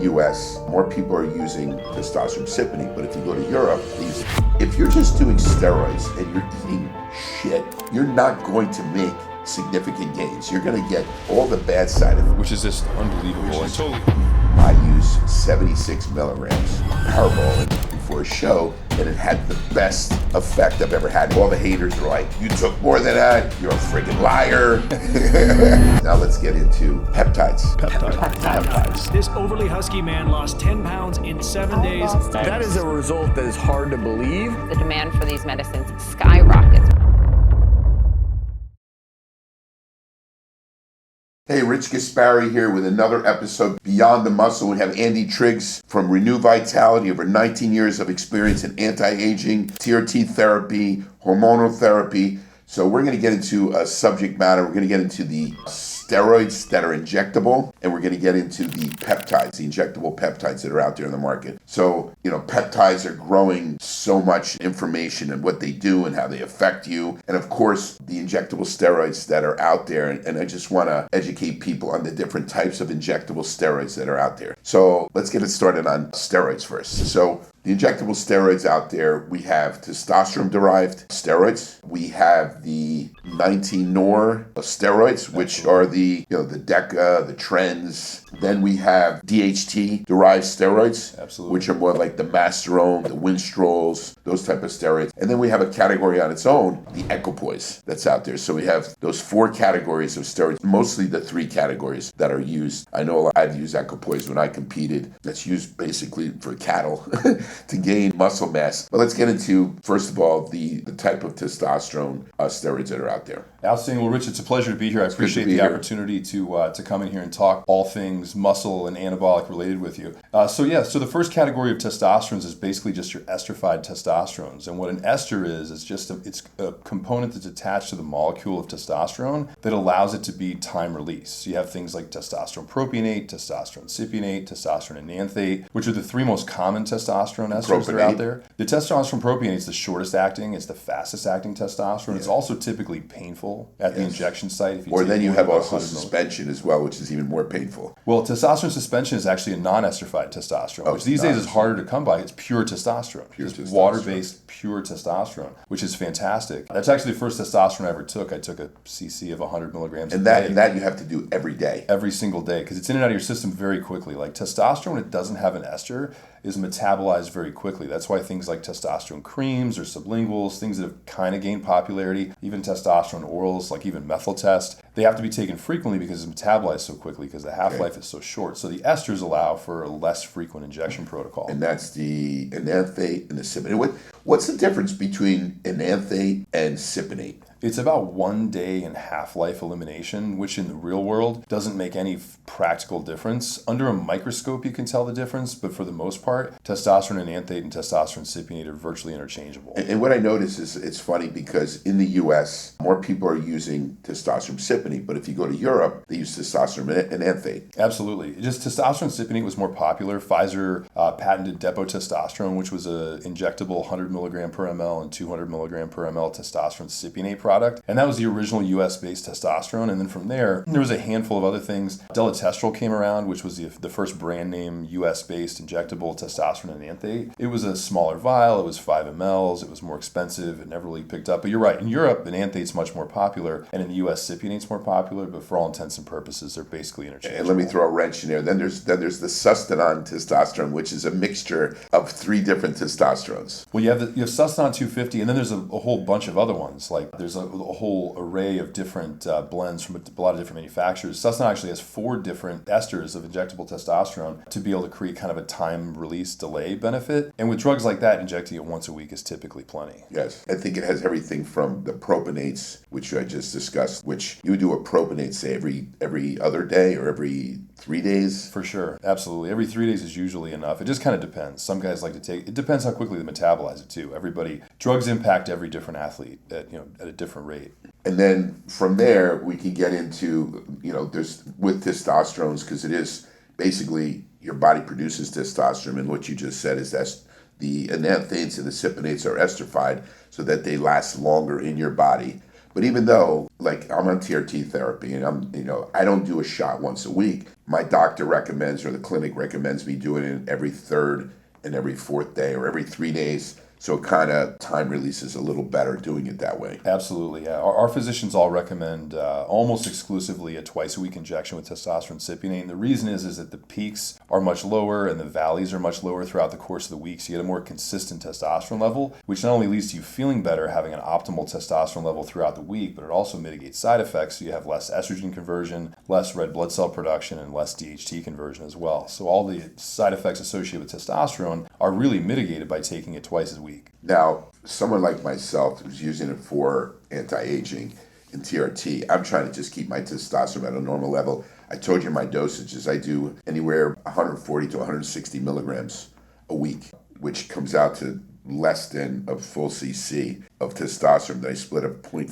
the US, more people are using testosterone cypionate, but if you go to Europe, if you're just doing steroids and you're eating shit, you're not going to make significant gains. You're going to get all the bad side of it. Which is just unbelievable. I use 76 milligrams Peptide before a show, and it had the best effect I've ever had. All the haters are like, you took more than that, you're a friggin' liar. Now let's get into peptides. Peptides. This overly husky man lost 10 pounds in 7 days. That is a result that is hard to believe. The demand for these medicines skyrockets. Hey, Rich Gaspari here with another episode Beyond the Muscle. We have Andy Triggs from Renew Vitality, over 19 years of experience in anti-aging, TRT therapy, hormonal therapy. So we're going to get into a subject matter. We're going to get into the steroids that are injectable, and we're going to get into the peptides, the injectable peptides that are out there in the market. So, peptides are growing so much information and what they do and how they affect you. And of course, the injectable steroids that are out there. And I just want to educate people on the different types of injectable steroids that are out there. So let's get it started on steroids first. So the injectable steroids out there, we have testosterone-derived steroids. We have the 19-nor steroids, which are the Deca, the Trens. Then we have DHT-Derived steroids, which are more like the Masteron, the Winstrols, those type of steroids. And then we have a category on its own, the Equipoise, that's out there. So we have those 4 categories of steroids, mostly the 3 categories that are used. I know I've used Equipoise when I competed. That's used basically for cattle to gain muscle mass. But let's get into, first of all, the type of testosterone steroids that are out there. Outstanding. Well, Rich, it's a pleasure to be here. I appreciate the opportunity to come in here and talk all things muscle and anabolic related with you. So the first category of testosterone is basically just your esterified testosterones. And what an ester is it's a component that's attached to the molecule of testosterone that allows it to be time released. So you have things like testosterone propionate, testosterone cypionate, testosterone enanthate, which are the 3 most common testosterone esters that are out there. The testosterone propionate is the shortest acting, it's the fastest acting testosterone. Yeah. It's also typically painful at the injection site. Or then you have also suspension as well, which is even more painful. Well, testosterone suspension is actually a non-esterified testosterone, which these days is harder to come by. It's pure testosterone. It's water-based pure testosterone, which is fantastic. That's actually the first testosterone I ever took. I took a cc of 100 milligrams and that you have to do every day. Every single day, because it's in and out of your system very quickly. Like testosterone, it doesn't have an ester, is metabolized very quickly. That's why things like testosterone creams or sublinguals, things that have kind of gained popularity, even testosterone orals, like even methyl test, they have to be taken frequently because it's metabolized so quickly because the half-life is so short. So the esters allow for a less frequent injection protocol. And that's the enanthate and the cypionate. What's the difference between enanthate and cypionate? It's about 1 day in half-life elimination, which in the real world doesn't make any practical difference. Under a microscope, you can tell the difference, but for the most part, testosterone enanthate and testosterone cypionate are virtually interchangeable. And what I notice is it's funny because in the US, more people are using testosterone cypionate, but if you go to Europe, they use testosterone enanthate. Absolutely. Just testosterone cypionate was more popular. Pfizer patented depo-testosterone, which was an injectable 100 milligram per ml and 200 milligram per ml testosterone cypionate product. And that was the original US-based testosterone. And then from there was a handful of other things. Deletestrol came around, which was the first brand name US-based injectable testosterone enanthate. It was a smaller vial. It was 5 mLs. It was more expensive. It never really picked up. But you're right. In Europe, enanthate's much more popular. And in the US, cypionate's more popular. But for all intents and purposes, they're basically interchangeable. And let me throw a wrench in there. Then there's the sustanon testosterone, which is a mixture of 3 different testosterones. Well, you have sustanon 250, and then there's a whole bunch of other ones. Like there's a whole array of different blends from a lot of different manufacturers. Sustanon actually has 4 different esters of injectable testosterone to be able to create kind of a time release delay benefit. And with drugs like that, injecting it once a week is typically plenty. Yes. I think it has everything from the propionates, which I just discussed, which you would do a propionate, say, every other day or every 3 days. For sure. Absolutely. Every 3 days is usually enough. It just kind of depends. Some guys like to take, it depends how quickly they metabolize it too. Drugs impact every different athlete at a different rate. And then from there, we can get into, there's with testosterones, because it is basically your body produces testosterone. And what you just said is that's the enanthates and the cypionates are esterified so that they last longer in your body. But even though, like, I'm on TRT therapy and I don't do a shot once a week, my doctor recommends, or the clinic recommends me doing it every third and every fourth day or every 3 days. So it kind of time releases a little better doing it that way. Absolutely, yeah. Our physicians all recommend almost exclusively a twice-a-week injection with testosterone cypionate. And the reason is that the peaks are much lower and the valleys are much lower throughout the course of the week. So you get a more consistent testosterone level, which not only leads to you feeling better, having an optimal testosterone level throughout the week, but it also mitigates side effects. So you have less estrogen conversion, less red blood cell production, and less DHT conversion as well. So all the side effects associated with testosterone are really mitigated by taking it twice a week. Now, someone like myself who's using it for anti-aging and TRT, I'm trying to just keep my testosterone at a normal level. I told you my dosages. I do anywhere 140 to 160 milligrams a week, which comes out to less than a full cc of testosterone that I split up 0.3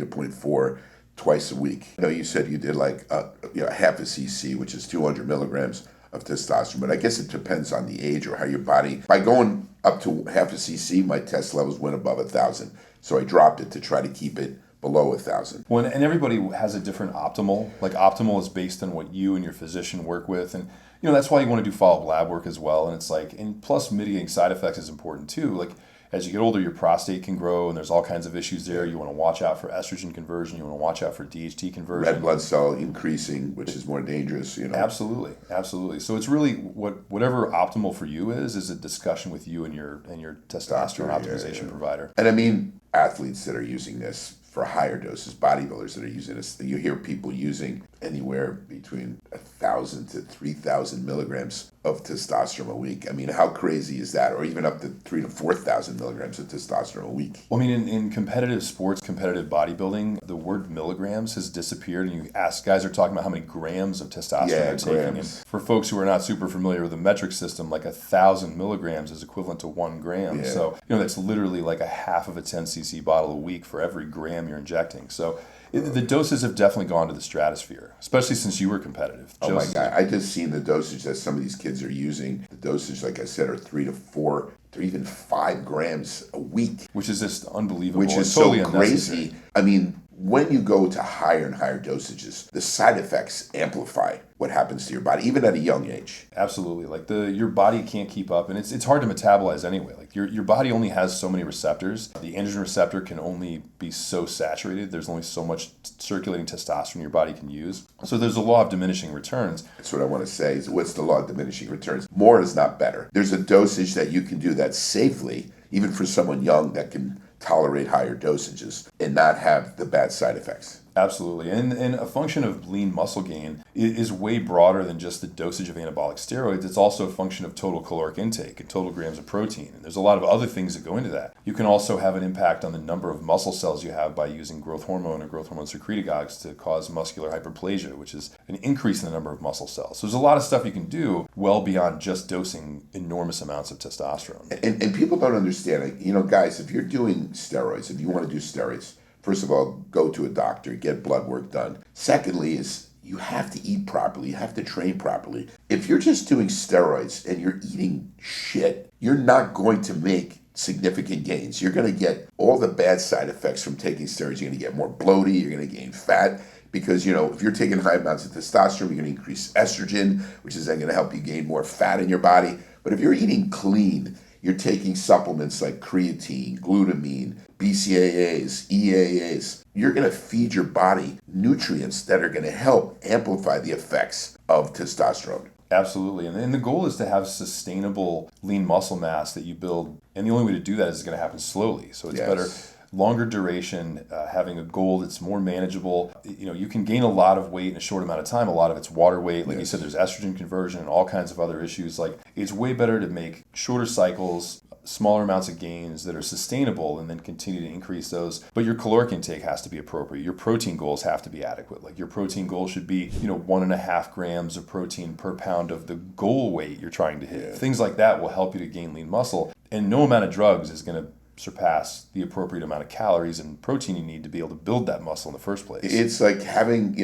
to 0.4 twice a week. I know you said you did like half a cc, which is 200 milligrams of testosterone, but I guess it depends on the age or how your body. By going up to half a cc, my test levels went above 1,000, so I dropped it to try to keep it below 1,000. Well, and everybody has a different optimal. Like optimal is based on what you and your physician work with, and that's why you want to do follow-up lab work as well. And it's like, and plus mitigating side effects is important too. Like as you get older, your prostate can grow, and there's all kinds of issues there. You want to watch out for estrogen conversion. You want to watch out for DHT conversion. Red blood cell increasing, which is more dangerous. Absolutely, absolutely. So it's really whatever optimal for you is a discussion with you and your testosterone optimization provider. And I mean, athletes that are using this for higher doses, bodybuilders that are using this, you hear people using anywhere between 1,000 to 3,000 milligrams of testosterone a week. I mean, how crazy is that? Or even up to 3,000 to 4,000 milligrams of testosterone a week. Well, I mean, in competitive sports, competitive bodybuilding, the word milligrams has disappeared, and you ask guys are talking about how many grams of testosterone they're taking. And for folks who are not super familiar with the metric system, like 1,000 milligrams is equivalent to 1 gram. Yeah. So that's literally like a half of a 10 cc bottle a week for every gram you're injecting. So the doses have definitely gone to the stratosphere, especially since you were competitive. Oh my God, I just seen the dosage that some of these kids are using. The dosage, like I said, are 3 to 4 to even 5 grams a week. Which is just unbelievable. Which is totally so crazy. I mean, when you go to higher and higher dosages, the side effects amplify what happens to your body, even at a young age. Absolutely. Like your body can't keep up, and it's hard to metabolize anyway. Like your body only has so many receptors. The androgen receptor can only be so saturated. There's only so much circulating testosterone your body can use. So there's a law of diminishing returns. That's what I want to say. Is what's the law of diminishing returns? More is not better. There's a dosage that you can do that safely, even for someone young that can tolerate higher dosages and not have the bad side effects. Absolutely. And a function of lean muscle gain is way broader than just the dosage of anabolic steroids. It's also a function of total caloric intake and total grams of protein. And there's a lot of other things that go into that. You can also have an impact on the number of muscle cells you have by using growth hormone or growth hormone secretagogues to cause muscular hyperplasia, which is an increase in the number of muscle cells. So there's a lot of stuff you can do well beyond just dosing enormous amounts of testosterone. And people don't understand, guys, if you're doing steroids, if you want to do steroids, first of all, go to a doctor, get blood work done. Secondly is you have to eat properly. You have to train properly. If you're just doing steroids and you're eating shit, you're not going to make significant gains. You're going to get all the bad side effects from taking steroids. You're going to get more bloated. You're going to gain fat because, if you're taking high amounts of testosterone, you're going to increase estrogen, which is then going to help you gain more fat in your body. But if you're eating clean, you're taking supplements like creatine, glutamine, BCAAs, EAAs. You're going to feed your body nutrients that are going to help amplify the effects of testosterone. Absolutely. And the goal is to have sustainable lean muscle mass that you build. And the only way to do that is going to happen slowly. So it's better, longer duration, having a goal that's more manageable. You can gain a lot of weight in a short amount of time. A lot of it's water weight. Like you said, there's estrogen conversion and all kinds of other issues. Like it's way better to make shorter cycles, smaller amounts of gains that are sustainable and then continue to increase those. But your caloric intake has to be appropriate. Your protein goals have to be adequate. Like your protein goal should be, 1.5 grams of protein per pound of the goal weight you're trying to hit. Things like that will help you to gain lean muscle. And no amount of drugs is going to surpass the appropriate amount of calories and protein you need to be able to build that muscle in the first place. It's like having,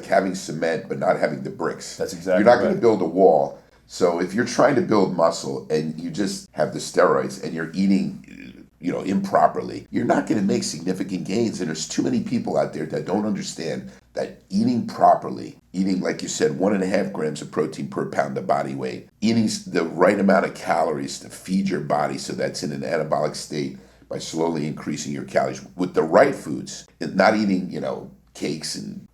having cement but not having the bricks. That's exactly You're not right. going to build a wall. So if you're trying to build muscle and you just have the steroids and you're eating, improperly, you're not going to make significant gains. And there's too many people out there that don't understand that eating properly, eating, like you said, 1.5 grams of protein per pound of body weight, eating the right amount of calories to feed your body so that's in an anabolic state by slowly increasing your calories with the right foods, and not eating, cakes and,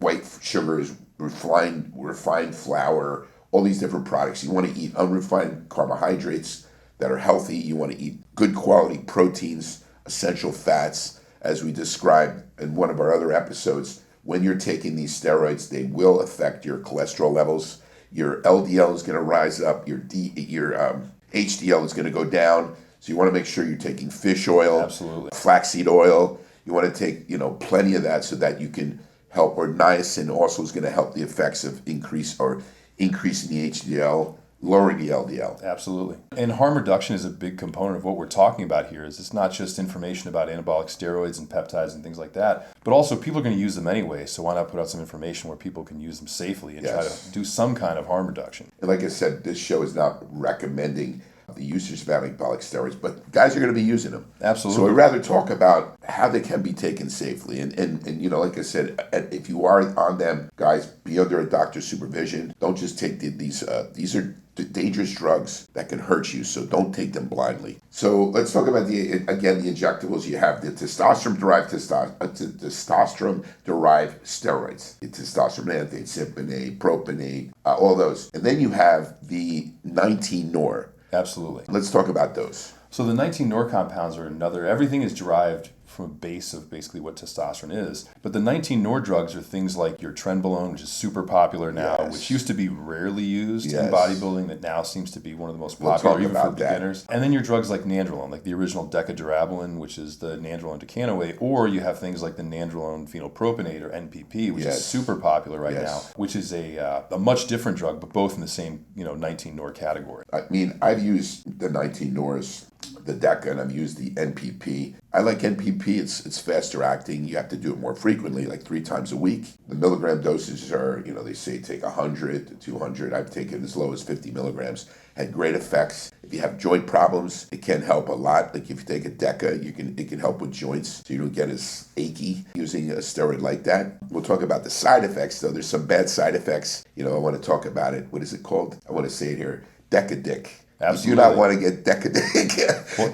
white sugars, refined flour, all these different products. You want to eat unrefined carbohydrates that are healthy. You want to eat good quality proteins, essential fats, as we described in one of our other episodes. When you're taking these steroids, they will affect your cholesterol levels. Your LDL is going to rise up. Your HDL is going to go down. So you want to make sure you're taking fish oil, absolutely, flaxseed oil. You want to take, plenty of that so that you can help. Or niacin also is going to help the effects of increasing the HDL, lowering the LDL. Absolutely. And harm reduction is a big component of what we're talking about here. Is it's not just information about anabolic steroids and peptides and things like that, but also people are going to use them anyway. So why not put out some information where people can use them safely and try to do some kind of harm reduction? And like I said, this show is not recommending the usage of anabolic steroids, but guys are going to be using them. Absolutely. So I'd rather talk about how they can be taken safely. And like I said, if you are on them, guys, be under a doctor's supervision. Don't just take these are dangerous drugs that can hurt you, so don't take them blindly. So let's talk about the injectables. You have the testosterone-derived steroids, the testosterone, anthocyanidin, propionate, all those. And then you have the 19-nor. Absolutely. Let's talk about those. So the 19-nor compounds are everything is derived from a base of basically what testosterone is. But the 19-nor drugs are things like your Trenbolone, which is super popular now, which used to be rarely used in bodybuilding, that now seems to be one of the most popular even for beginners. And then your drugs like Nandrolone, like the original Deca-Durabolin, which is the Nandrolone decanoate, or you have things like the Nandrolone phenylpropionate, or NPP, which is super popular right now, which is a much different drug, but both in the same 19-nor category. I mean, I've used the 19-nors, the Deca, and I've used the NPP. I like NPP. It's faster acting. You have to do it more frequently, like 3 times a week. The milligram dosages are, they say take 100 to 200. I've taken as low as 50 milligrams. Had great effects. If you have joint problems, it can help a lot. Like if you take a Deca, it can help with joints, so you don't get as achy using a steroid like that. We'll talk about the side effects, though. There's some bad side effects. I want to talk about it. What is it called? I want to say it here. Deca dick. Absolutely. You do not want to get Deca dick.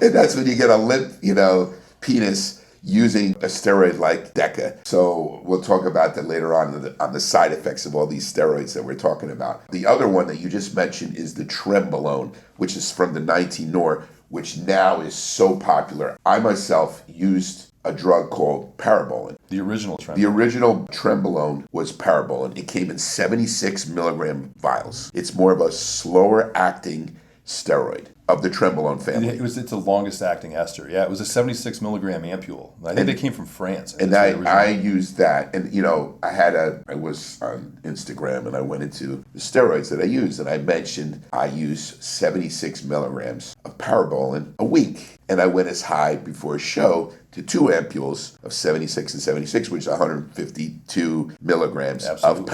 And that's when you get a limp, penis using a steroid like Deca. So we'll talk about that later on the side effects of all these steroids that we're talking about. The other one that you just mentioned is the Trenbolone, which is from the 19-nor, which now is so popular. I myself used a drug called Primobolan. The original Trenbolone. The original Trenbolone was Primobolan. It came in 76 milligram vials. It's more of a slower acting steroid of the Trenbolone family. It's the longest acting ester. Yeah, it was a 76 milligram ampule. I think they came from France. And I used that. And, I was on Instagram and I went into the steroids that I use. And I mentioned I use 76 milligrams of Primobolan a week. And I went as high before a show to 2 ampules of 76 and 76, which is 152 milligrams of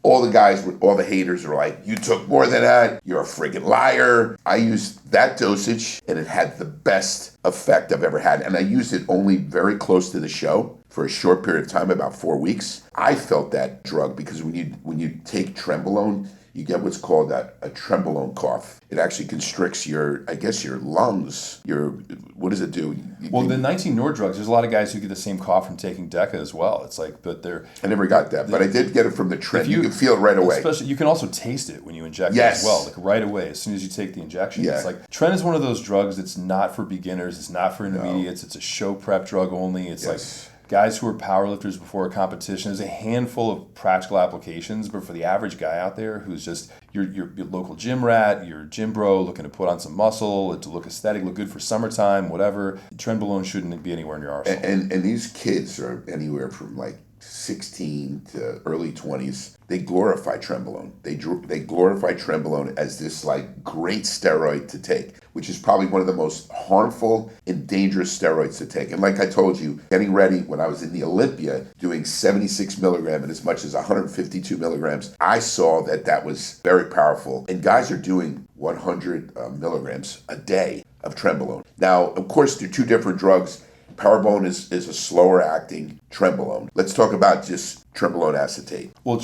all the haters are like, you took more than that, you're a friggin' liar. I used that dosage and it had the best effect I've ever had. And I used it only very close to the show for a short period of time, about 4 weeks. I felt that drug because when you take Trenbolone, you get what's called a Trenbolone cough. It actually constricts your lungs. What does it do? Well, the 19-nor drugs, there's a lot of guys who get the same cough from taking Deca as well. It's like, but they're... I never got that, but I did get it from the Tren. You can feel it right away. Especially, you can also taste it when you inject it as well, like right away, as soon as you take the injection. Yeah. It's like, Tren is one of those drugs that's not for beginners, it's not for intermediates, it's a show prep drug only. It's like guys who are powerlifters before a competition. There's a handful of practical applications, but for the average guy out there who's just your local gym rat, your gym bro looking to put on some muscle, to look aesthetic, look good for summertime, whatever, Trenbolone shouldn't be anywhere in your arsenal. And these kids are anywhere from like 16 to early 20s. They glorify Trenbolone. They glorify Trenbolone as this like great steroid to take, which is probably one of the most harmful and dangerous steroids to take. And like I told you, getting ready when I was in the Olympia, doing 76 milligram and as much as 152 milligrams, I saw that was very powerful. And guys are doing 100 milligrams a day of Trenbolone. Now, of course, they're two different drugs. Primobolan is a slower acting Trenbolone. Let's talk about just Trenbolone acetate. Well,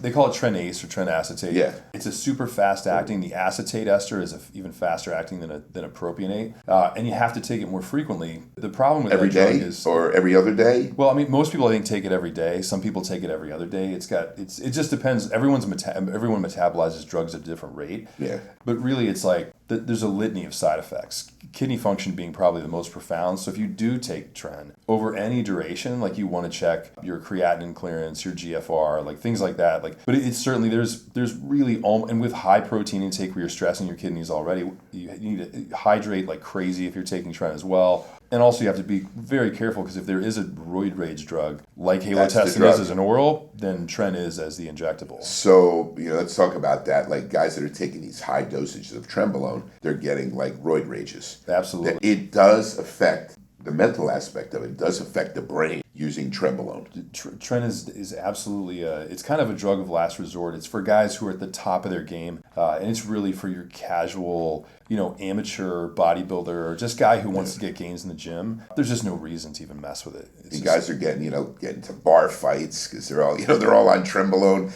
they call it Trenace or Tren acetate. Yeah. It's a super fast acting. The acetate ester is even faster acting than a propionate. And you have to take it more frequently. The problem with Every that drug day is... or every other day? Well, I mean, most people I think take it every day. Some people take it every other day. It just depends. Everyone metabolizes drugs at a different rate. Yeah. But really, it's like there's a litany of side effects. Kidney function being probably the most profound. So if you do take Tren over any duration, like you want to check your creatinine clearance, your GFR, like things like that. But it's certainly there's really and with high protein intake where you're stressing your kidneys already, you need to hydrate like crazy if you're taking Tren as well. And also you have to be very careful because if there is a roid rage drug like halotestin is as an oral, then Tren is as the injectable. So, let's talk about that. Like guys that are taking these high dosages of Trenbolone, they're getting like roid rages. Absolutely. It does affect the mental aspect of it. It does affect the brain using Trenbolone. Tren is absolutely it's kind of a drug of last resort. It's for guys who are at the top of their game, and it's really for your casual, amateur bodybuilder or just guy who wants to get gains in the gym. There's just no reason to even mess with it. Guys are getting to bar fights because they're all on Trenbolone,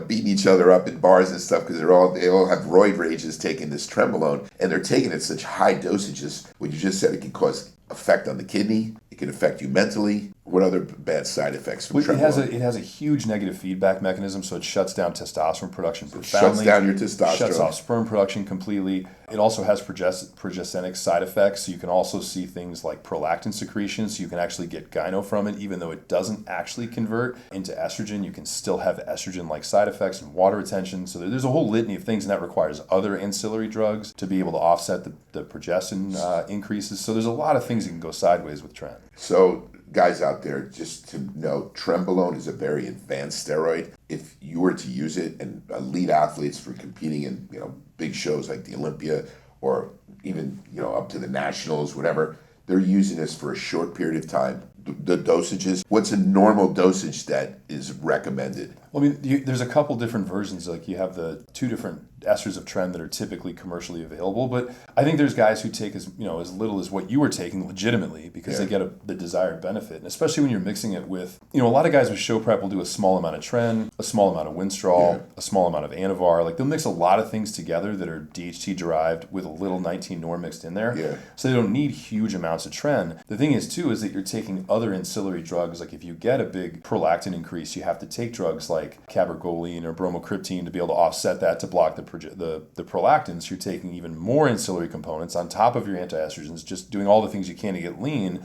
beating each other up in bars and stuff because they all have roid rages taking this Trenbolone, and they're taking it at such high dosages. What you just said, it can cause effect on the kidney. It can affect you mentally. What other bad side effects from Trenbolone? It has a huge negative feedback mechanism, so it shuts down testosterone production profoundly. Shuts down your testosterone. Shuts off sperm production completely. It also has progestinic side effects, so you can also see things like prolactin secretion, so you can actually get gyno from it, even though it doesn't actually convert into estrogen. You can still have estrogen-like side effects and water retention. So there's a whole litany of things, and that requires other ancillary drugs to be able to offset the progestin increases. So there's a lot of things that can go sideways with Tren. So guys out there, just to know, Trenbolone is a very advanced steroid. If you were to use it, and elite athletes for competing in big shows like the Olympia or even up to the nationals, whatever, they're using this for a short period of time. The dosages, what's a normal dosage that is recommended? Well, I mean, there's a couple different versions. Like you have the two different esters of Tren that are typically commercially available, but I think there's guys who take as little as what you were taking legitimately because they get the desired benefit, and especially when you're mixing it with a lot of guys with show prep will do a small amount of Tren, a small amount of Winstrol, a small amount of Anavar. Like they'll mix a lot of things together that are DHT-derived with a little 19-nor mixed in there. Yeah. So they don't need huge amounts of Tren. The thing is too is that you're taking other ancillary drugs. Like if you get a big prolactin increase, you have to take drugs like cabergoline or bromocriptine to be able to offset that, to block the prolactins. You're taking even more ancillary components on top of your antiestrogens, just doing all the things you can to get lean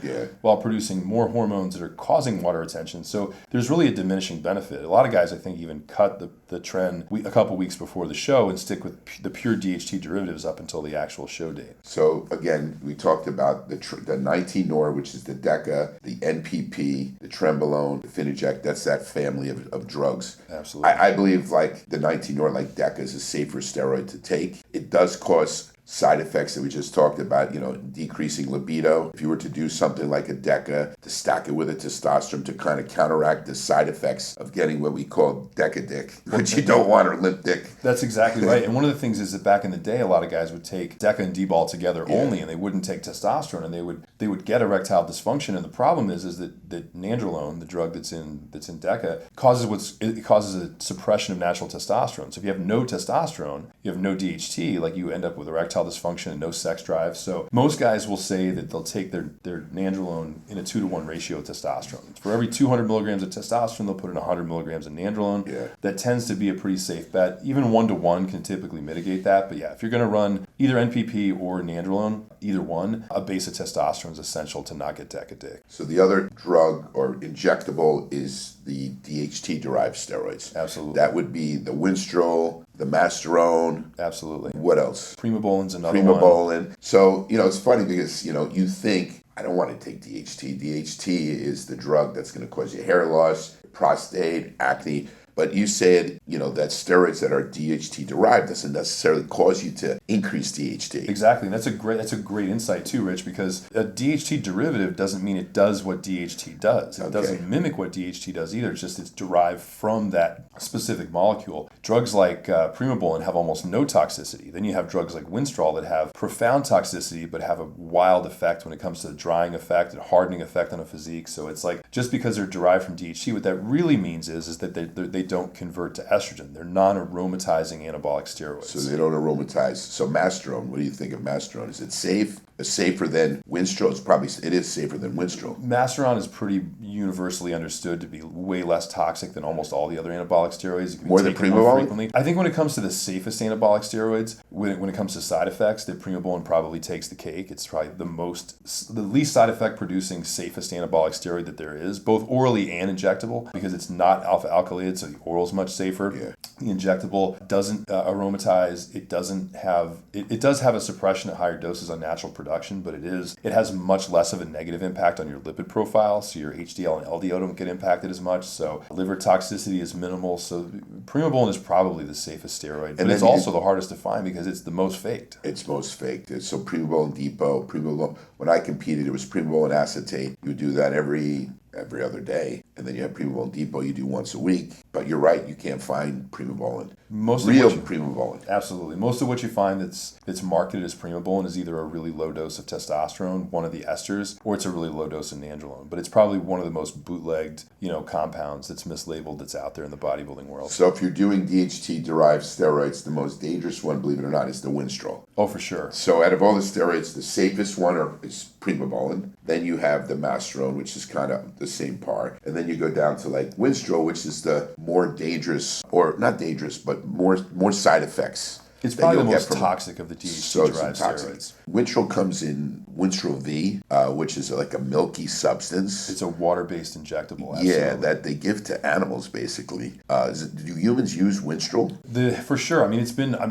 while producing more hormones that are causing water retention. So there's really a diminishing benefit. A lot of guys, I think, even cut the Tren a couple weeks before the show and stick with the pure DHT derivatives up until the actual show date. So again, we talked about the 19-nor, which is the Deca, the NPP, the Trenbolone, the Finiject. That's that family of drugs. Absolutely. I believe like the 19-nor, like Deca, is a safer steroid to take. It does cause side effects that we just talked about, decreasing libido. If you were to do something like a Deca, to stack it with a testosterone to kind of counteract the side effects of getting what we call Deca dick, which you don't want, or limp dick. That's exactly right. And one of the things is that back in the day, a lot of guys would take Deca and D-bol together only, and they wouldn't take testosterone, and they would get erectile dysfunction. And the problem is that nandrolone, the drug that's in Deca, causes a suppression of natural testosterone. So if you have no testosterone, you have no DHT, like you end up with erectile dysfunction and no sex drive. So most guys will say that they'll take their nandrolone in a 2-to-1 ratio of testosterone. For every 200 milligrams of testosterone, they'll put in 100 milligrams of nandrolone. Yeah. That tends to be a pretty safe bet. Even 1-to-1 can typically mitigate that. But yeah, if you're going to run either NPP or nandrolone, either one, a base of testosterone is essential to not get Deca dick. So the other drug or injectable is the DHT-derived steroids. Absolutely. That would be the Winstrol, the Masteron. Absolutely. What else? Primobolan's another one. Primobolan. So, it's funny because, you think, I don't want to take DHT. DHT is the drug that's going to cause you hair loss, prostate, acne. But you said, that steroids that are DHT derived doesn't necessarily cause you to increase DHT. Exactly, and that's a great insight too, Rich, because a DHT derivative doesn't mean it does what DHT does. It doesn't mimic what DHT does either. It's just it's derived from that specific molecule. Drugs like Primobolan have almost no toxicity. Then you have drugs like Winstrol that have profound toxicity but have a wild effect when it comes to the drying effect and hardening effect on a physique. So it's like just because they're derived from DHT, what that really means is that they don't convert to estrogen. They're non-aromatizing anabolic steroids. So they don't aromatize. So Masteron, what do you think of Masteron? Is it safe? Safer than Winstrol? It is safer than Winstrol. Masteron is pretty universally understood to be way less toxic than almost all the other anabolic steroids. It can More be than taken more Primobolan? frequently. I think when it comes to the safest anabolic steroids, when it comes to side effects, the Primobolan probably takes the cake. It's probably the least side effect producing safest anabolic steroid that there is, both orally and injectable, because it's not alpha alkylated, so the oral is much safer. Yeah. The injectable doesn't aromatize. It doesn't have. It does have a suppression at higher doses on natural production, but it has much less of a negative impact on your lipid profile, so your HDL and LDL don't get impacted as much. So liver toxicity is minimal. So Primobolan is probably the safest steroid, but it's also the hardest to find because it's the most faked. It's most faked. So Primobolan depot, Primobolan. When I competed, it was Primobolan acetate. You would do that every other day, and then you have Primobolan depot you do once a week. But you're right, you can't find Primobolan. Primobolan. Absolutely. Most of what you find that's marketed as Primobolan is either a really low dose of testosterone, one of the esters, or it's a really low dose of nandrolone. But it's probably one of the most bootlegged, compounds that's mislabeled that's out there in the bodybuilding world. So if you're doing DHT-derived steroids, the most dangerous one, believe it or not, is the Winstrol. Oh, for sure. So out of all the steroids, the safest one is Primobolan. Then you have the Masteron, which is kind of the same par. And then you go down to like Winstrol, which is the more dangerous, or not dangerous, but more side effects. It's probably the most toxic of the DHT-derived steroids. Winstrol comes in Winstrol V, which is like a milky substance. It's a water-based injectable. Absolutely. Yeah, that they give to animals, basically. Do humans use Winstrol? For sure. I mean,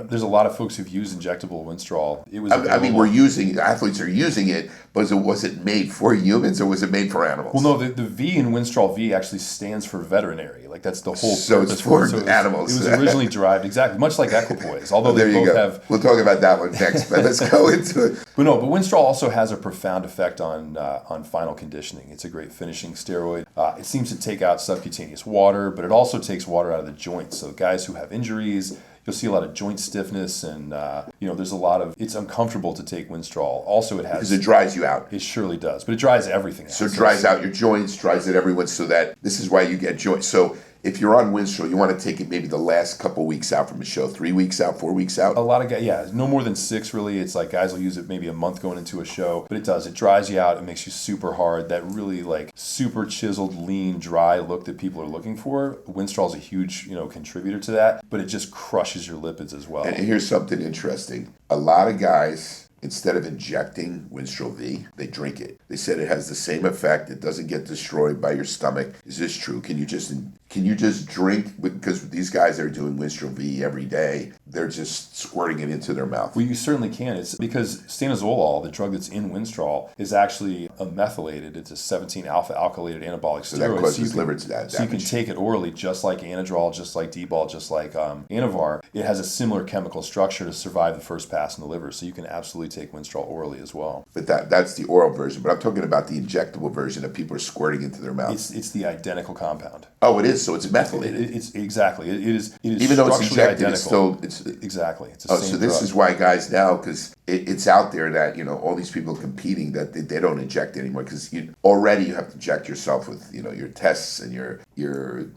there's a lot of folks who've used injectable Winstrol. It was. Athletes are using it, but was it made for humans or was it made for animals? Well, no, the V in Winstrol V actually stands for veterinary. Like that's the whole so purpose. It's for It animals. was originally derived exactly, much like Equipoise, although there they you both go. have. We'll talk about that one next, but let's go into it. But Winstrol also has a profound effect on final conditioning. It's a great finishing steroid. It seems to take out subcutaneous water, but it also takes water out of the joints. So guys who have injuries, you'll see a lot of joint stiffness, and there's a lot of. It's uncomfortable to take Winstrol. Also, it has because it dries you out. It surely does, but it dries everything out. So it dries out your joints, dries it everywhere. So that this is why you get joints. So if you're on Winstrol, you want to take it maybe the last couple weeks out from a show, 3 weeks out, 4 weeks out. A lot of guys, no more than 6 really. It's like guys will use it maybe a month going into a show, but it does. It dries you out. It makes you super hard. That really like super chiseled, lean, dry look that people are looking for. Winstrol is a huge contributor to that, but it just crushes your lipids as well. And here's something interesting. A lot of guys, instead of injecting Winstrol V, they drink it. They said it has the same effect. It doesn't get destroyed by your stomach. Is this true? Can you just drink? Because these guys that are doing Winstrol V every day, they're just squirting it into their mouth. Well, you certainly can. It's because stanozolol, the drug that's in Winstrol, is actually a methylated. It's a 17 alpha alkylated anabolic steroid. So that causes liver damage. So you can take it orally, just like Anadrol, just like D-bol, just like Anavar. It has a similar chemical structure to survive the first pass in the liver. So you can absolutely take Winstrol orally as well. But that's the oral version. But I'm talking about the injectable version that people are squirting into their mouth. It's the identical compound. Oh, it is. So it's methylated. It's exactly. It is. Even though it's injected, identical. it's exactly. It's the same so this drug. is why guys now, because it's out there that all these people competing that they don't inject anymore because already you have to inject yourself with your tests and your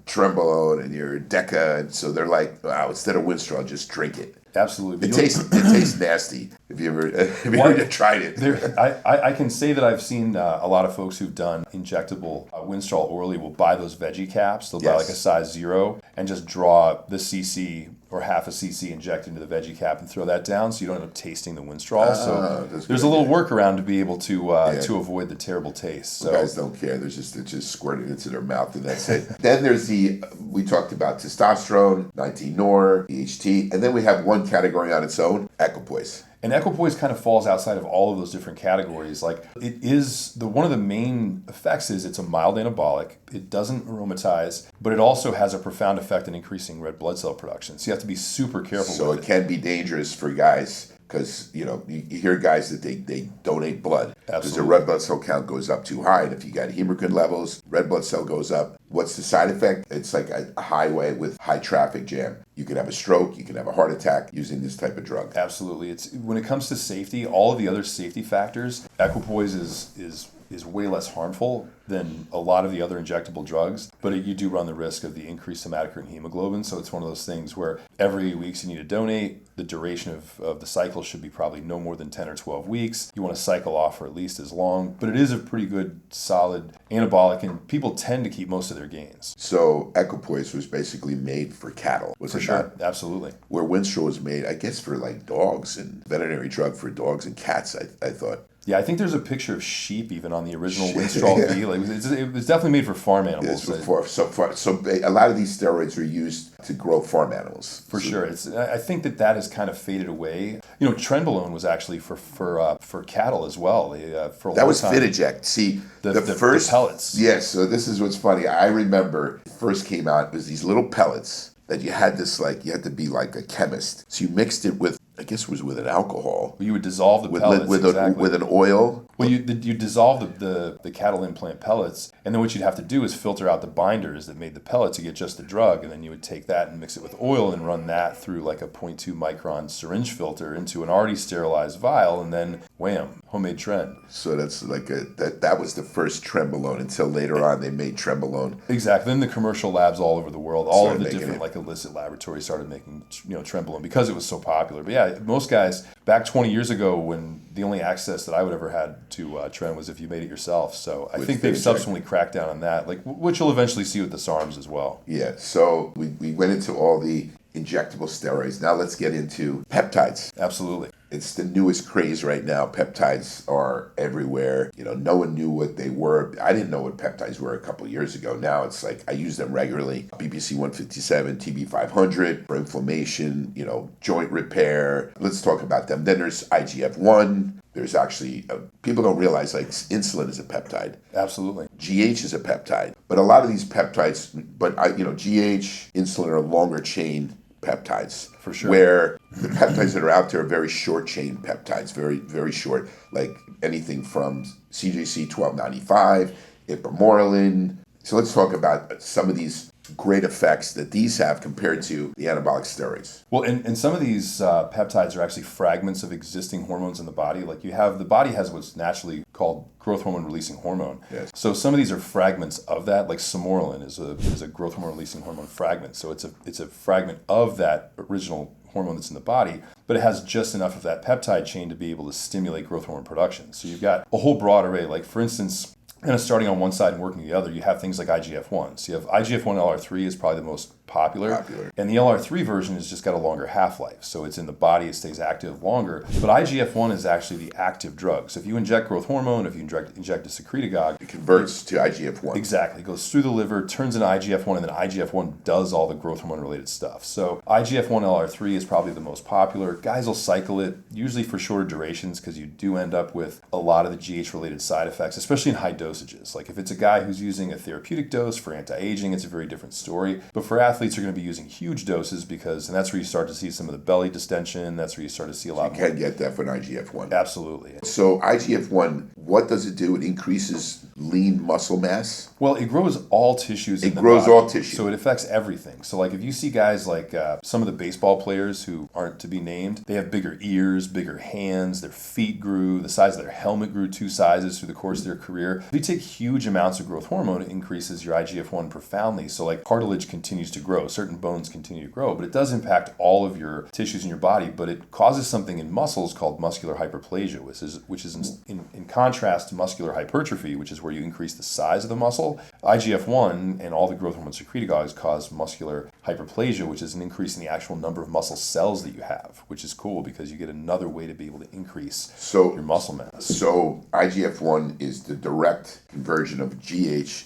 Trembolone and your Deca, and so they're like, wow, instead of Winstrol, just drink it. Absolutely. It tastes nasty. Have you ever tried it? I can say that I've seen a lot of folks who've done injectable Winstrol orally will buy those veggie caps. They'll buy like a size 0 and just draw the cc or half a cc injected into the veggie cap and throw that down, so you don't end up tasting the Winstrol. So there's a little workaround to be able to avoid the terrible taste. So guys don't care. They're just squirting into their mouth and that's it. Then there's we talked about testosterone, 19-nor, DHT, and then we have one category on its own, Equipoise. And Equipoise kind of falls outside of all of those different categories. Like it is one of the main effects is it's a mild anabolic. It doesn't aromatize, but it also has a profound effect in increasing red blood cell production. So you have to be super careful So with it can be dangerous for guys because, you hear guys that they donate blood. Because the red blood cell count goes up too high. And if you got hemoglobin levels, red blood cell goes up. What's the side effect? It's like a highway with high traffic jam. You can have a stroke, you can have a heart attack using this type of drug. Absolutely. It's when it comes to safety, all of the other safety factors, Equipoise is way less harmful than a lot of the other injectable drugs, but you do run the risk of the increased hematocrit and hemoglobin. So it's one of those things where every 8 weeks you need to donate. The duration of the cycle should be probably no more than 10 or 12 weeks. You want to cycle off for at least as long, but it is a pretty good, solid anabolic, and people tend to keep most of their gains. So Equipoise was basically made for cattle, was it not? Absolutely. Where Winstrol was made, I guess, for like dogs and veterinary drug for dogs and cats, I thought. Yeah, I think there's a picture of sheep even on the original Winstrol V. Like, it was definitely made for farm animals. So a lot of these steroids are used to grow farm animals. For sure. I think that has kind of faded away. Trenbolone was actually for cattle as well. For a that long was time. Fitaject. See, the first pellets. Yes, so this is what's funny. I remember it first came out, it was these little pellets that you had to be like a chemist. So you mixed it with, I guess it was with an alcohol. You would dissolve the pellets with an oil. Well, you dissolve the cattle implant pellets, and then what you'd have to do is filter out the binders that made the pellet to get just the drug, and then you would take that and mix it with oil and run that through like a 0.2 micron syringe filter into an already sterilized vial, and then wham, homemade Tren. So that's like that was the first Trenbolone. Until later on they made Trenbolone. Exactly. Then the commercial labs all over the world, all of the different like illicit laboratories started making Trenbolone because it was so popular. But yeah, most guys back 20 years ago, when the only access that I would ever had to Tren was if you made it yourself. So I think they've subsequently cracked down on that, like which you'll eventually see with the SARMs as well. Yeah. So we went into all the injectable steroids. Now let's get into peptides. Absolutely. It's the newest craze right now. Peptides are everywhere. No one knew what they were. I didn't know what peptides were a couple years ago. Now it's like I use them regularly. BBC 157, TB 500 for inflammation, joint repair. Let's talk about them. Then there's IGF-1. There's actually, people don't realize like insulin is a peptide. Absolutely. GH is a peptide. But a lot of these peptides, GH, insulin are longer chain peptides. For sure. Where the peptides that are out there are very short chain peptides, very, very short, like anything from CJC 1295, Ipamorelin. So let's talk about some of these great effects that these have compared to the anabolic steroids. Well, and some of these peptides are actually fragments of existing hormones in the body. Like the body has what's naturally called growth hormone releasing hormone. Yes. So some of these are fragments of that. Like Tesamorelin is a growth hormone releasing hormone fragment. So it's a fragment of that original hormone that's in the body, but it has just enough of that peptide chain to be able to stimulate growth hormone production. So you've got a whole broad array. Like for instance, kind of starting on one side and working the other, you have things like IGF-1. So you have IGF-1 LR3 is probably the most popular. And the LR3 version has just got a longer half-life. So it's in the body, it stays active longer. But IGF-1 is actually the active drug. So if you inject growth hormone, if you inject a secretagogue, it converts to IGF-1. Exactly. It goes through the liver, turns into IGF-1, and then IGF-1 does all the growth hormone related stuff. So IGF-1 LR3 is probably the most popular. Guys will cycle it, usually for shorter durations, because you do end up with a lot of the GH related side effects, especially in high dosages. Like if it's a guy who's using a therapeutic dose for anti-aging, it's a very different story. But for athletes, are going to be using huge doses and that's where you start to see some of the belly distension. That's where you start to see a lot more. You can get that from IGF-1. Absolutely. So IGF-1, what does it do? It increases lean muscle mass? Well, it grows all tissues in the body. It grows all tissue. So it affects everything. So like if you see guys like some of the baseball players who aren't to be named, they have bigger ears, bigger hands, their feet grew, the size of their helmet grew 2 sizes through the course of their career. If you take huge amounts of growth hormone, it increases your IGF-1 profoundly. So like cartilage continues to grow, certain bones continue to grow, but it does impact all of your tissues in your body, but it causes something in muscles called muscular hyperplasia, which is in contrast to muscular hypertrophy, which is where you increase the size of the muscle. IGF-1 and all the growth hormone secretagogues cause muscular hyperplasia, which is an increase in the actual number of muscle cells that you have, which is cool because you get another way to be able to increase your muscle mass. So IGF-1 is the direct conversion of GH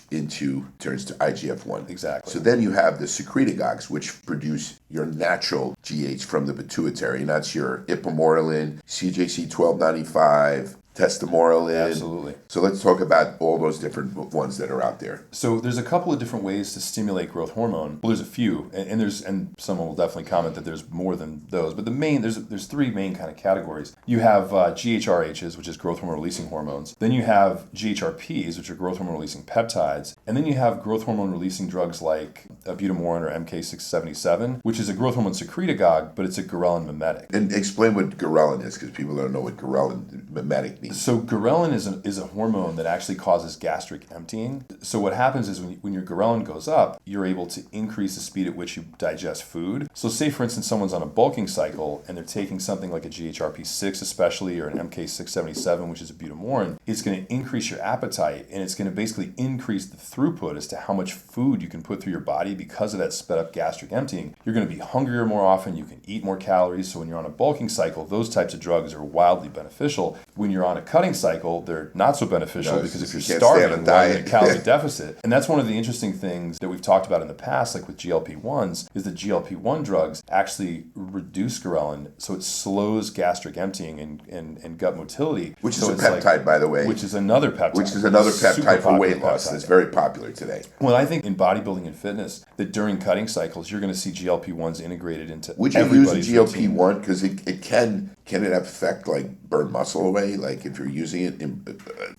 turns to IGF-1. Exactly. So then you have the secretagogues, which produce your natural GH from the pituitary, and that's your Ipamorelin, CJC-1295, Tesamorelin. Absolutely. So let's talk about all those different ones that are out there. So there's a couple of different ways to stimulate growth hormone. Well, there's a few, and someone will definitely comment that there's more than those. But there's three main kind of categories. You have GHRHs, which is growth hormone releasing hormones. Then you have GHRPs, which are growth hormone releasing peptides. And then you have growth hormone releasing drugs like butamorin or MK677, which is a growth hormone secretagogue, but it's a ghrelin mimetic. And explain what ghrelin is, because people don't know what ghrelin mimetic means. So ghrelin is a hormone that actually causes gastric emptying. So what happens is when your ghrelin goes up, you're able to increase the speed at which you digest food. So say, for instance, someone's on a bulking cycle and they're taking something like a GHRP6 especially, or an MK677, which is a butamorin, it's going to increase your appetite, and it's going to basically increase the throughput as to how much food you can put through your body because of that sped up gastric emptying. You're going to be hungrier more often, you can eat more calories. So when you're on a bulking cycle, those types of drugs are wildly beneficial. When you're on a cutting cycle, they're not so beneficial because if you're starving, you're in a calorie deficit. And that's one of the interesting things that we've talked about in the past, like with GLP-1s, is that GLP-1 drugs actually reduce ghrelin, so it slows gastric emptying and gut motility. Which is a peptide, by the way. Which is another peptide. Which is another peptide for weight loss that's very popular today. Well, I think in bodybuilding and fitness, that during cutting cycles, you're going to see GLP-1s integrated into Would you everybody's use a GLP-1? Because it can it affect, like, burn muscle away? Like, if you're using it,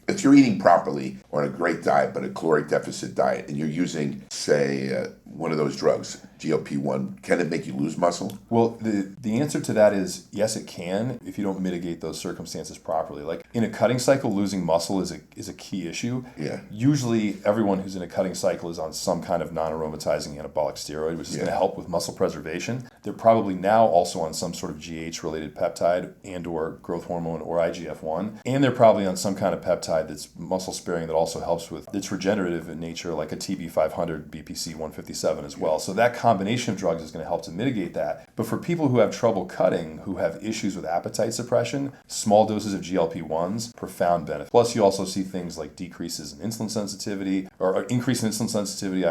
if you're eating properly on a great diet, but a caloric deficit diet, and you're using, say, one of those drugs, GLP-1, can it make you lose muscle? Well, the answer to that is yes, it can, if you don't mitigate those circumstances properly. Like in a cutting cycle, losing muscle is a key issue. Yeah. Usually, everyone who's in a cutting cycle is on some kind of non-aromatizing anabolic steroid, which is going to help with muscle preservation. They're probably now also on some sort of GH-related peptide and or growth hormone or IGF-1, and they're probably on some kind of peptide that's muscle sparing that also helps with, that's regenerative in nature, like a TB500, BPC 157 as well. So that combination of drugs is going to help to mitigate that. But for people who have trouble cutting, who have issues with appetite suppression, small doses of GLP-1s, profound benefit. Plus, you also see things like decreases in insulin sensitivity, or increase in insulin sensitivity,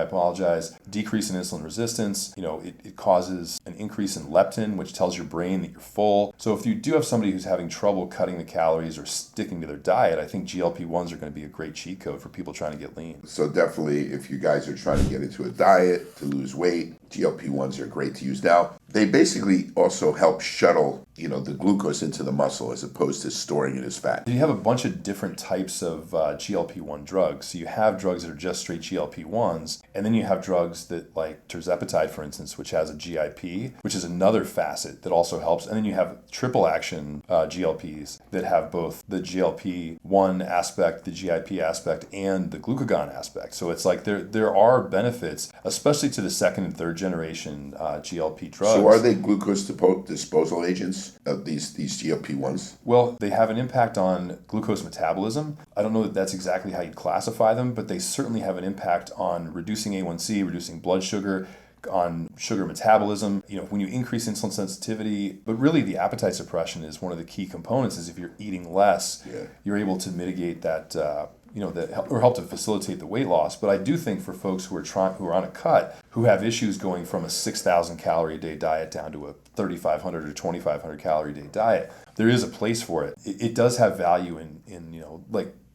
decrease in insulin resistance. It causes an increase in leptin, which tells your brain that you're full. So if you do have somebody who's having trouble cutting the calories or sticking to their diet, I think GLP-1s are going to be a great cheat code for people trying to get lean. So definitely, if you guys are trying to get into a diet to lose weight, GLP-1s are great to use. Now, they basically also help shuttle, the glucose into the muscle as opposed to storing it as fat. You have a bunch of different types of GLP-1 drugs. So you have drugs that are just straight GLP-1s, and then you have drugs that, like Tirzepatide, for instance, which has a GIP, which is another facet that also helps. And then you have triple action GLPs that have both the GLP-1 aspect, the GIP aspect, and the glucagon aspect. So it's like there are benefits, especially to the second and third generation GLP drugs. So are they glucose disposal agents of these GLP-1s? Well, they have an impact on glucose metabolism. I don't know that that's exactly how you'd classify them, but they certainly have an impact on reducing A1C, reducing blood sugar, on sugar metabolism. When you increase insulin sensitivity, but really the appetite suppression is one of the key components. Is if you're eating less, you're able to mitigate that. Or help to facilitate the weight loss. But I do think for folks who are on a cut, who have issues going from a 6,000 calorie a day diet down to a 3,500 or 2,500 calorie a day diet, there is a place for it. It does have value in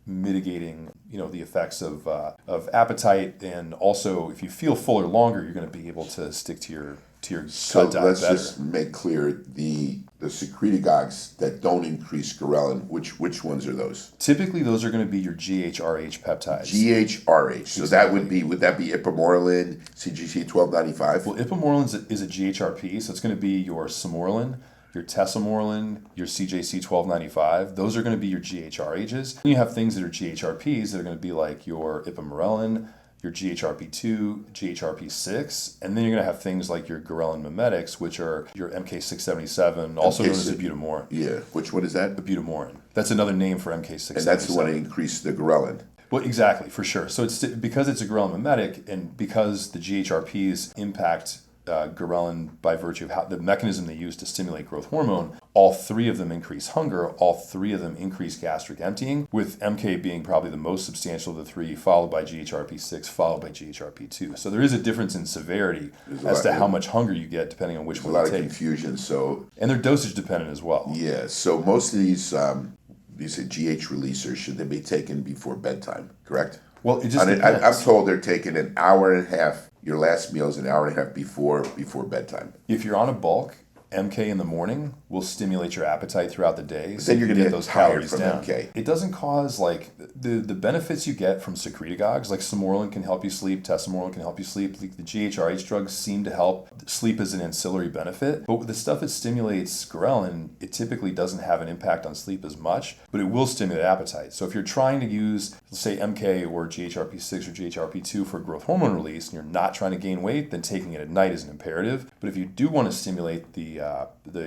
mitigating the effects of appetite, and also if you feel fuller longer, you're going to be able to stick to your cut diet better. So let's just make clear the secretagogues that don't increase ghrelin, which ones are those? Typically, those are going to be your GHRH peptides. GHRH. So exactly. would that be Ipamorelin, CJC-1295? Well, Ipamorelin is a GHRP, so it's going to be your Tesamorelin, your Tesamorelin, your CJC-1295. Those are going to be your GHRHs. And you have things that are GHRPs that are going to be like your Ipamorelin, your GHRP2, GHRP6, and then you're going to have things like your ghrelin mimetics, which are your MK677, also known as butamorin. Yeah, which one is that? Butamorin. That's another name for MK677. And that's the one that increases the ghrelin. Well, exactly, for sure. So it's because it's a ghrelin mimetic, and because the GHRPs impact ghrelin by virtue of how the mechanism they use to stimulate growth hormone, all three of them increase hunger, all three of them increase gastric emptying, with MK being probably the most substantial of the three, followed by GHRP6, followed by GHRP2. So there is a difference in severity as to how much hunger you get depending on which one you take. There's a lot of confusion. So, and they're dosage dependent as well. Yeah, so most of these GH releasers, should they be taken before bedtime, correct? Well, it just depends. I'm told they're taken an hour and a half. Your last meal is an hour and a half before bedtime. If you're on a bulk, MK in the morning will stimulate your appetite throughout the day. So then you're going to get those tired calories from down. MK. It doesn't cause the benefits you get from secretagogues, like Tesamorelin can help you sleep, Tesamorelin can help you sleep. The GHRH drugs seem to help sleep as an ancillary benefit. But with the stuff that stimulates ghrelin, it typically doesn't have an impact on sleep as much, but it will stimulate appetite. So if you're trying to use, let's say, MK or GHRP6 or GHRP2 for growth hormone release, and you're not trying to gain weight, then taking it at night is an imperative. But if you do want to stimulate the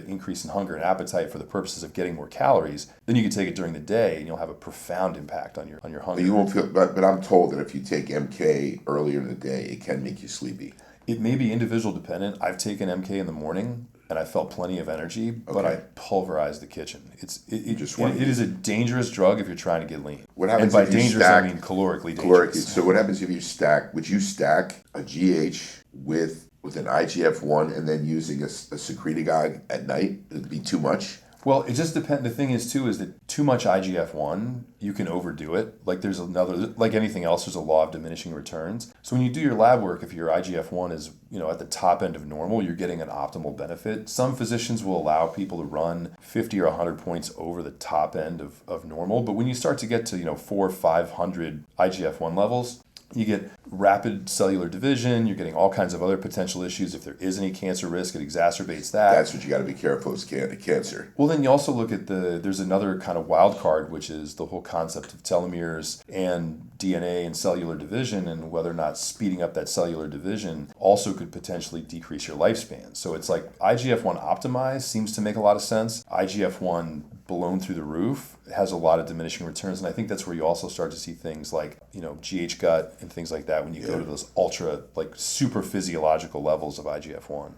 increase in hunger and appetite for the purposes of getting more calories, then you can take it during the day and you'll have a profound impact on your hunger. But you won't feel. But I'm told that if you take MK earlier in the day, it can make you sleepy. It may be individual dependent. I've taken MK in the morning and I felt plenty of energy, but I pulverized the kitchen. It is a dangerous drug if you're trying to get lean. What happens and by if you dangerous, stack, I mean calorically dangerous. So what happens if you stack? Would you stack a GH with an IGF-1 and then using a secretagogue at night? It'd be too much. Well, it just depends. The thing is, too, is that too much IGF-1, you can overdo it. Like anything else, there's a law of diminishing returns. So when you do your lab work, if your IGF-1 is, at the top end of normal, you're getting an optimal benefit. Some physicians will allow people to run 50 or 100 points over the top end of normal. But when you start to get to, 400 or 500 IGF-1 levels, you get rapid cellular division, you're getting all kinds of other potential issues. If there is any cancer risk, it exacerbates that. That's what you got to be careful is cancer. Well, then you also look at there's another kind of wild card, which is the whole concept of telomeres and DNA and cellular division, and whether or not speeding up that cellular division also could potentially decrease your lifespan. So it's like IGF-1 optimized seems to make a lot of sense. IGF-1 blown through the roof has a lot of diminishing returns, and I think that's where you also start to see things like GH gut and things like that when you go to those ultra super physiological levels of IGF-1.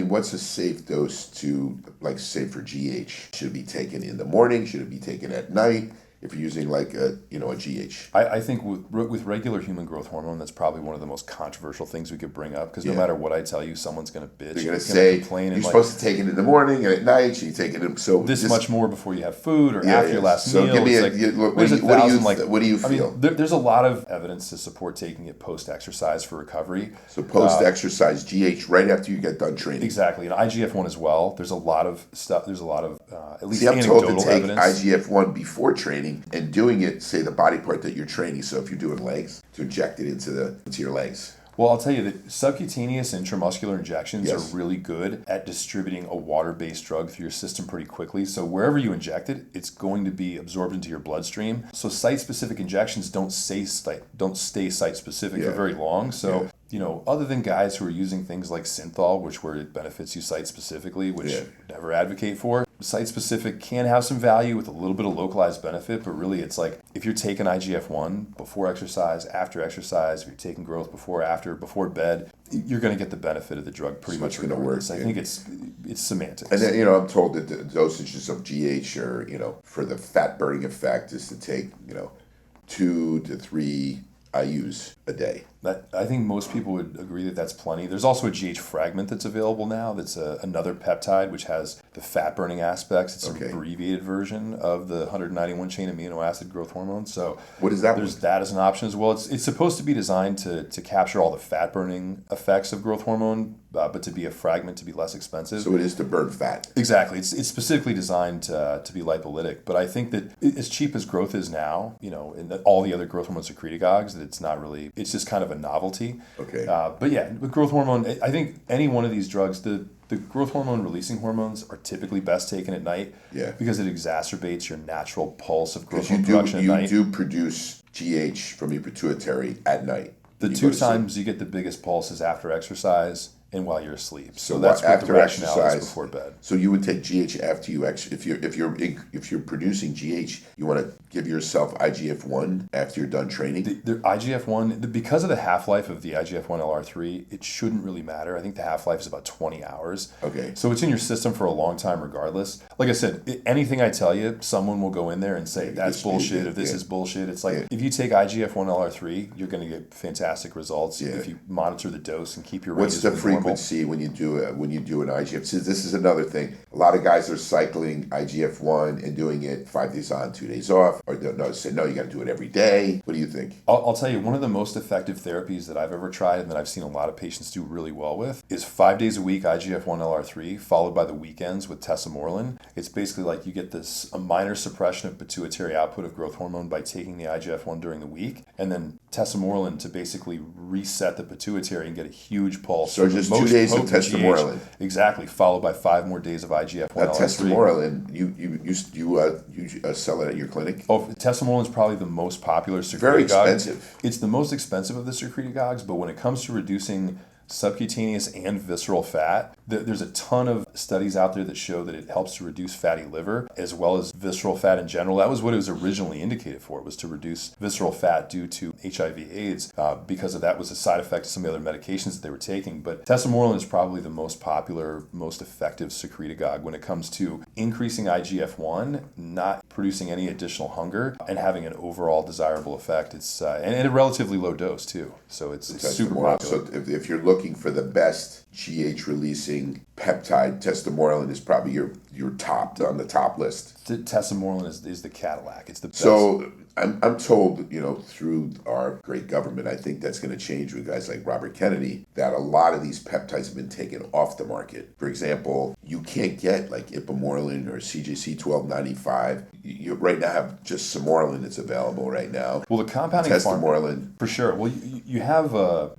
What's a safe dose to say for GH? Should it be taken in the morning? Should it be taken at night? If you're using a GH. I think with regular human growth hormone, that's probably one of the most controversial things we could bring up, because no matter what I tell you, someone's going to bitch. They're going to say, complain, you're supposed to take it in the morning and at night, you take it much more before you have food or after your last meal. Give me what do you feel? There's a lot of evidence to support taking it post-exercise for recovery. So post-exercise, GH right after you get done training. Exactly, and IGF-1 as well. There's a lot of stuff, at least I'm told anecdotal to take evidence. IGF-1 before training and doing it, say, the body part that you're training. So if you're doing legs, to inject it into your legs. Well, I'll tell you that subcutaneous intramuscular injections are really good at distributing a water-based drug through your system pretty quickly. So wherever you inject it, it's going to be absorbed into your bloodstream. So site-specific injections don't stay site-specific for very long. So other than guys who are using things like Synthol, where it benefits you site-specifically, which I never advocate for, site-specific can have some value with a little bit of localized benefit, but really it's like if you're taking IGF-1 before exercise, after exercise, if you're taking growth before bed, you're going to get the benefit of the drug pretty much regardless. I think it's semantics. And then, I'm told that the dosages of GH are, for the fat-burning effect is to take, 2 to 3 IUs a day. I think most people would agree that that's plenty. There's also a GH fragment that's available now that's another peptide which has the fat-burning aspects. It's an abbreviated version of the 191-chain amino acid growth hormone. So what is that? There's that as an option as well. It's supposed to be designed to capture all the fat-burning effects of growth hormone, but to be a fragment to be less expensive. So it is to burn fat. Exactly. It's specifically designed to be lipolytic. But I think that as cheap as growth is now, in all the other growth hormone secretagogues, that it's not really, it's just kind of a novelty. Okay. But yeah, with growth hormone, I think any one of these drugs, the growth hormone releasing hormones are typically best taken at night. Yeah. Because it exacerbates your natural pulse of growth hormone production at night. You do produce GH from your pituitary at night. The two times you get the biggest pulse is after exercise and while you're asleep. So that's what the after rationale is exercise, before bed. So you would take GH after you if you're producing GH, you want to give yourself IGF-1 after you're done training. The IGF-1, because of the half-life of the IGF-1 LR3, it shouldn't really matter. I think the half-life is about 20 hours. Okay. So it's in your system for a long time regardless. Like I said, anything I tell you, someone will go in there and say, that's bullshit, if this is bullshit. It's like, if you take IGF-1 LR3, you're going to get fantastic results if you monitor the dose and keep your ranges What's the frequency when you do an IGF? So this is another thing. A lot of guys are cycling IGF-1 and doing it 5 days on, 2 days off, or say no, you got to do it every day. What do you think? I'll tell you, one of the most effective therapies that I've ever tried and that I've seen a lot of patients do really well with is 5 days a week IGF-1 LR3 followed by the weekends with Tesamorelin. It's basically like you get a minor suppression of pituitary output of growth hormone by taking the IGF-1 during the week, and then Tesamorelin to basically reset the pituitary and get a huge pulse. So just 2 days of Tesamorelin. Exactly, followed by 5 more days of IGF-1 LR3. Tesamorelin, you sell it at your clinic? Oh, Tesamorelin is probably the most popular secretagogue. Very expensive. It's the most expensive of the secretagogues, but when it comes to reducing subcutaneous and visceral fat, there's a ton of studies out there that show that it helps to reduce fatty liver as well as visceral fat in general. That was what it was originally indicated for, was to reduce visceral fat due to HIV/AIDS, because of that was a side effect of some of the other medications that they were taking. But Tesamorelin is probably the most popular, most effective secretagogue when it comes to increasing IGF-1, not producing any additional hunger, and having an overall desirable effect. It's and at a relatively low dose too, so it's super popular. So if you're looking for the best GH releasing peptide, Tesamorelin is probably your top on the top list. Tesamorelin is the Cadillac. It's the best. So I'm told, through our great government, I think that's going to change with guys like Robert Kennedy, that a lot of these peptides have been taken off the market. For example, you can't get like Ipamorelin or CJC 1295. You right now have just Samorelin that's available right now. Well, the compounding Tesamorelin. For sure. Well, you have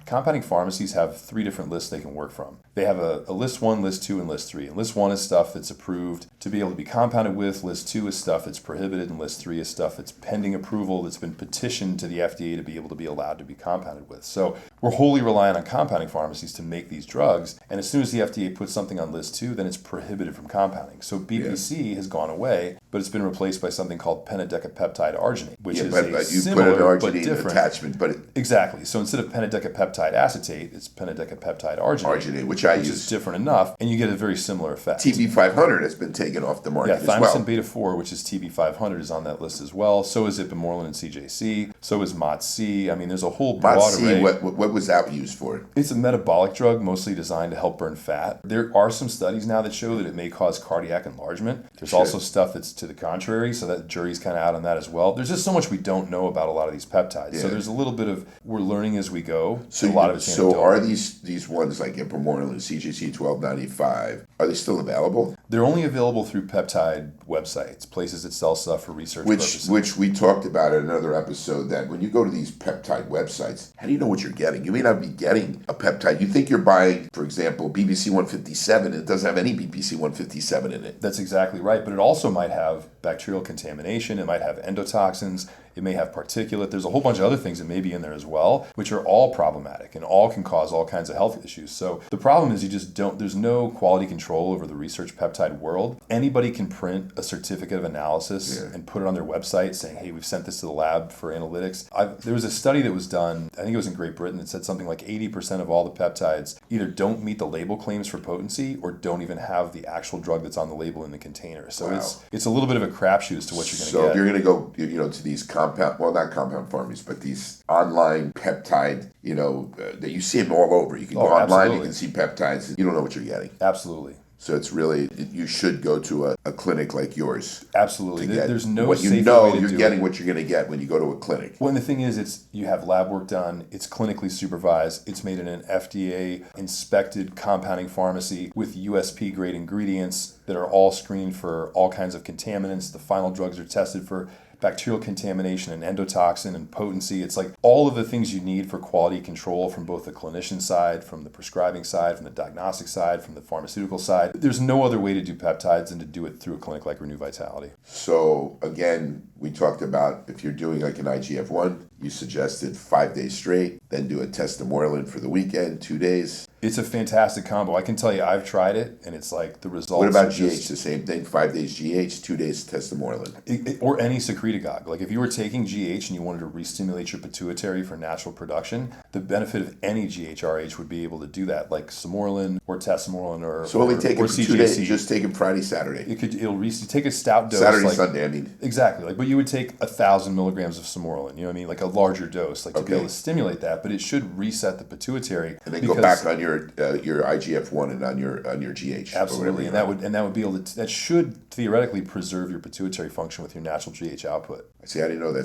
compounding pharmacies have 3 different lists they can work from. They have a list 1, list 2, and list 3. And list 1 is stuff that's approved to be able to be compounded with. List 2 is stuff that's prohibited, and list 3 is stuff that's pending approval that's been petitioned to the FDA to be able to be allowed to be compounded with. So we're wholly reliant on compounding pharmacies to make these drugs. And as soon as the FDA puts something on list 2, then it's prohibited from compounding. So BPC has gone away, but it's been replaced by something called pentadecapeptide arginine, which is a similar but different attachment. Exactly. So instead of pentadecapeptide acetate, it's pentadecapeptide arginine, which is different enough, and you get a very similar effect. TB500 has been taken off the market as well. Thymosin beta-4, which is TB500, is on that list as well. So is Ipamorelin and CJC. So is MOTS-C. I mean, there's a whole broad array. What was that used for? It's a metabolic drug mostly designed to help burn fat. There are some studies now that show that it may cause cardiac enlargement. There's also stuff that's to the contrary, so that jury's kind of out on that as well. There's just so much we don't know about a lot of these peptides. So there's a little bit of, we're learning as we go. So a lot of it's anecdotal. So are these ones like Ipamorelin, CJC 1295, are they still available? They're only available through peptide websites, places that sell stuff for research purposes. Which we talked about in another episode, that when you go to these peptide websites, how do you know what you're getting? You may not be getting a peptide. You think you're buying, for example, BBC 157, and it doesn't have any BBC 157 in it. That's exactly right, but it also might have bacterial contamination, it might have endotoxins, it may have particulate. There's a whole bunch of other things that may be in there as well, which are all problematic and all can cause all kinds of health issues. So the problem is there's no quality control over the research peptide world. Anybody can print a certificate of analysis and put it on their website saying, hey, we've sent this to the lab for analytics. There was a study that was done, I think it was in Great Britain, that said something like 80% of all the peptides either don't meet the label claims for potency or don't even have the actual drug that's on the label in the container. So it's a little bit of a crapshoot as to what you're going to get. So if you're going to go, to these not compound pharmacies, but these online peptide, that you see them all over. You can go online, you can see peptides, and you don't know what you're getting. Absolutely. So it's really, you should go to a clinic like yours. Absolutely. There's no what safe way to you're do getting it. What you're going to get when you go to a clinic. Well, and the thing is, you have lab work done, it's clinically supervised, it's made in an FDA inspected compounding pharmacy with USP grade ingredients that are all screened for all kinds of contaminants. The final drugs are tested for bacterial contamination and endotoxin and potency. It's like all of the things you need for quality control from both the clinician side, from the prescribing side, from the diagnostic side, from the pharmaceutical side. There's no other way to do peptides than to do it through a clinic like Renew Vitality. So again, we talked about if you're doing like an IGF-1, you suggested 5 days straight, then do a Tesamorelin for the weekend, 2 days. It's a fantastic combo. I can tell you, I've tried it, and it's like the results. What about are GH? The same thing. 5 days GH, 2 days Tesamorelin. Or any secretagogue. Like if you were taking GH and you wanted to re-stimulate your pituitary for natural production, the benefit of any GHRH would be able to do that, like Samorelin or Tesamorelin or So only take it for CJC. 2 days. Just take it Friday, Saturday. You take a stout dose. Saturday, like, Sunday, I mean. Exactly. Like, but you would take 1,000 milligrams of Samorelin. You know what I mean? Like a larger dose, like to be able to stimulate that. But it should reset the pituitary. And then go back on your IGF-1 and on your GH. Absolutely, and that would be able to, that should theoretically preserve your pituitary function with your natural GH output. See, I didn't know that.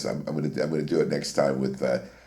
I'm gonna do it next time with.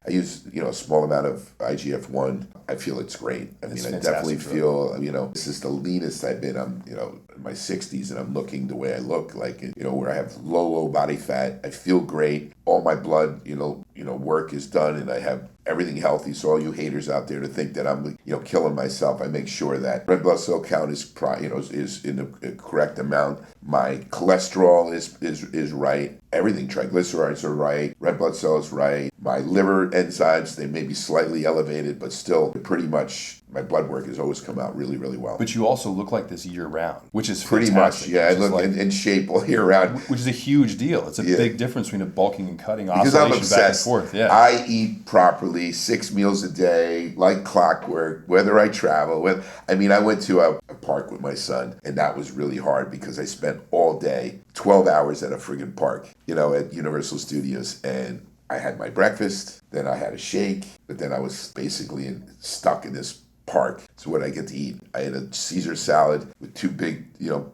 I use a small amount of IGF-1. I feel it's great. I mean, I definitely feel this is the leanest I've been. I'm in my 60s and I'm looking the way I look, like where I have low body fat. I feel great. All my blood work is done and I have everything healthy. So all you haters out there to think that I'm killing myself, I make sure that red blood cell count is in the correct amount. My cholesterol is right. Everything, triglycerides are right. Red blood cells right. My liver enzymes, they may be slightly elevated, but still pretty much my blood work has always come out really, really well. But you also look like this year round, which is pretty fantastic. much, yeah. I look in shape all year round, which is a huge deal. It's a big difference between a bulking and cutting because oscillation I'm obsessed. back and forth. Yeah, I eat properly, 6 meals a day, like clockwork. Whether I travel, I went to a park with my son, and that was really hard because I spent all day, 12 hours at a friggin' park, at Universal Studios, and I had my breakfast, then I had a shake, but then I was basically stuck in this park. So what did I get to eat? I had a Caesar salad with 2 big,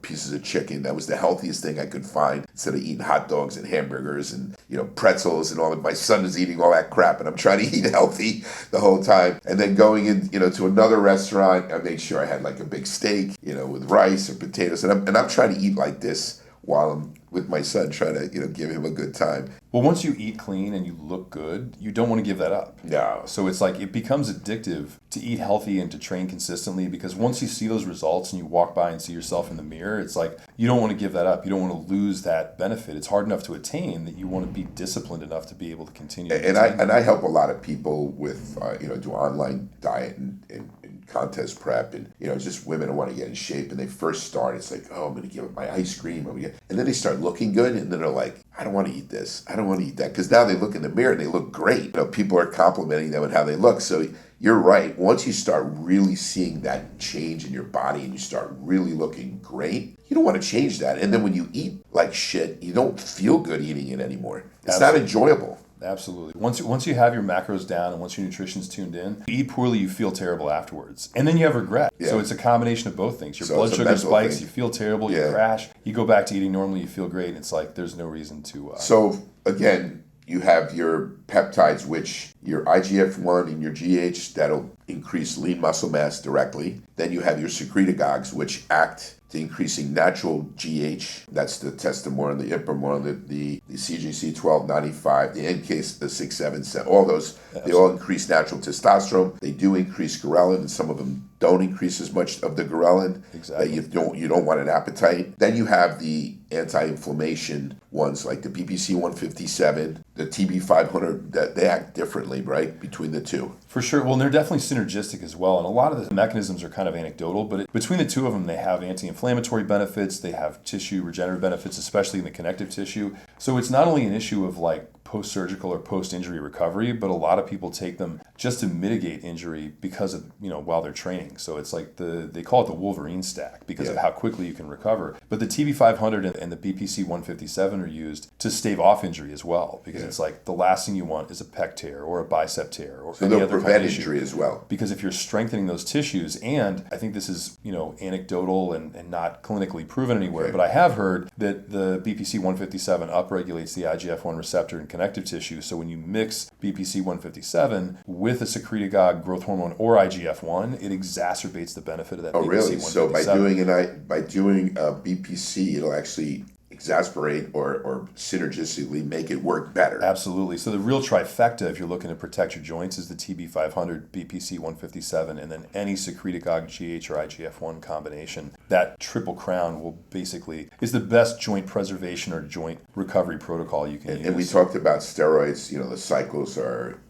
pieces of chicken. That was the healthiest thing I could find instead of eating hot dogs and hamburgers and, pretzels and all that. My son is eating all that crap and I'm trying to eat healthy the whole time. And then going in, to another restaurant, I made sure I had like a big steak, with rice or potatoes. And I'm trying to eat like this while I'm with my son, trying to, give him a good time. Well, once you eat clean and you look good, you don't want to give that up. No. So it's like it becomes addictive to eat healthy and to train consistently, because once you see those results and you walk by and see yourself in the mirror, it's like you don't want to give that up. You don't want to lose that benefit. It's hard enough to attain that you want to be disciplined enough to be able to continue. And I help a lot of people with do online diet and contest prep, and just women who want to get in shape, and they first start, it's like, oh, I'm going to give up my ice cream, and then they start looking good, and then they're like, I don't want to eat this, I don't want to eat that, because now they look in the mirror and they look great. People are complimenting them on how they look. So you're right. Once you start really seeing that change in your body and you start really looking great, you don't want to change that. And then when you eat like shit, you don't feel good eating it anymore. It's not enjoyable. Absolutely. Once you have your macros down and once your nutrition's tuned in, you eat poorly, you feel terrible afterwards. And then you have regret. Yeah. So it's a combination of both things. Your blood sugar spikes, you feel terrible, you crash, you go back to eating normally, you feel great, and it's like there's no reason to... So, again, you have your peptides, which your IGF-1 and your GH, that'll increase lean muscle mass directly. Then you have your secretagogues, which act to increasing natural GH. That's the Tesamorelin, the Ipamorelin, the CGC 1295, the NK, the 677, all those. Absolutely. They all increase natural testosterone. They do increase ghrelin, and some of them don't increase as much of the ghrelin. Exactly. That you don't want an appetite. Then you have the anti-inflammation ones like the BPC 157, the TB 500. That they act differently, right, between the two. For sure. Well, they're definitely synergistic as well. And a lot of the mechanisms are kind of anecdotal, but between the two of them, they have anti-inflammatory benefits. They have tissue regenerative benefits, especially in the connective tissue. So it's not only an issue of like post-surgical or post-injury recovery, but a lot of people take them just to mitigate injury because of, while they're training. So it's like they call it the Wolverine stack because of how quickly you can recover. But the TB500 and the BPC 157 are used to stave off injury as well, because it's like the last thing you want is a pec tear or a bicep tear or any other prevent injury as well. Because if you're strengthening those tissues, and I think this is, anecdotal and not clinically proven anywhere, but I have heard that the BPC 157 upregulates the IGF-1 receptor in connective tissue. So when you mix BPC 157 with a secretagogue, growth hormone, or IGF-1, it exacerbates the benefit of that. Oh, BPC really? 157. So by doing BPC, it'll actually exasperate or synergistically make it work better. Absolutely. So the real trifecta, if you're looking to protect your joints, is the TB500, BPC 157, and then any secretagogue GH or IGF-1 combination. That triple crown is the best joint preservation or joint recovery protocol you can use. And we talked about steroids. The cycles are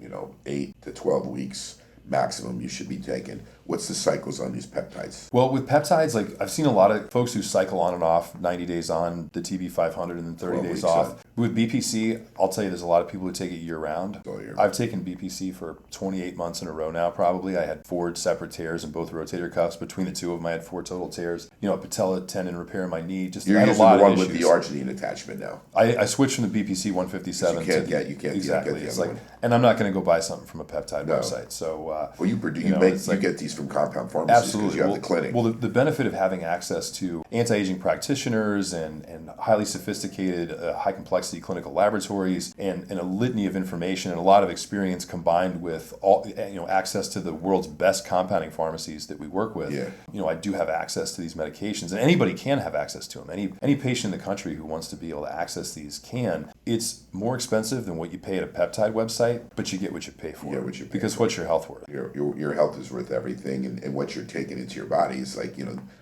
8 to 12 weeks maximum you should be taking. What's the cycles on these peptides? Well, with peptides, like I've seen a lot of folks who cycle on and off, 90 days on the TB500 and then 30 days off. On. With BPC, I'll tell you, there's a lot of people who take it year-round. All year. I've taken BPC for 28 months in a row now, probably. I had 4 separate tears in both rotator cuffs. Between the two of them, I had 4 total tears. You know, a patella tendon repair in my knee. Just You're I had using a lot the one of with issues. the arginine attachment now. I switched from the BPC 157 You can't to get exactly. the It's other like, one. and I'm not going to go buy something from a peptide No. website. So, Well, you get these from compound pharmacies because absolutely. you have the clinic. Well, the benefit of having access to anti-aging practitioners and highly sophisticated, high complexity clinical laboratories and a litany of information and a lot of experience combined with all access to the world's best compounding pharmacies that we work with. Yeah. You know, I do have access to these medications, and anybody can have access to them. Any patient in the country who wants to be able to access these can. It's more expensive than what you pay at a peptide website, but you get what you pay for. You get what you pay because for. what's your health worth? Your health is worth everything, and what you're taking into your body is like,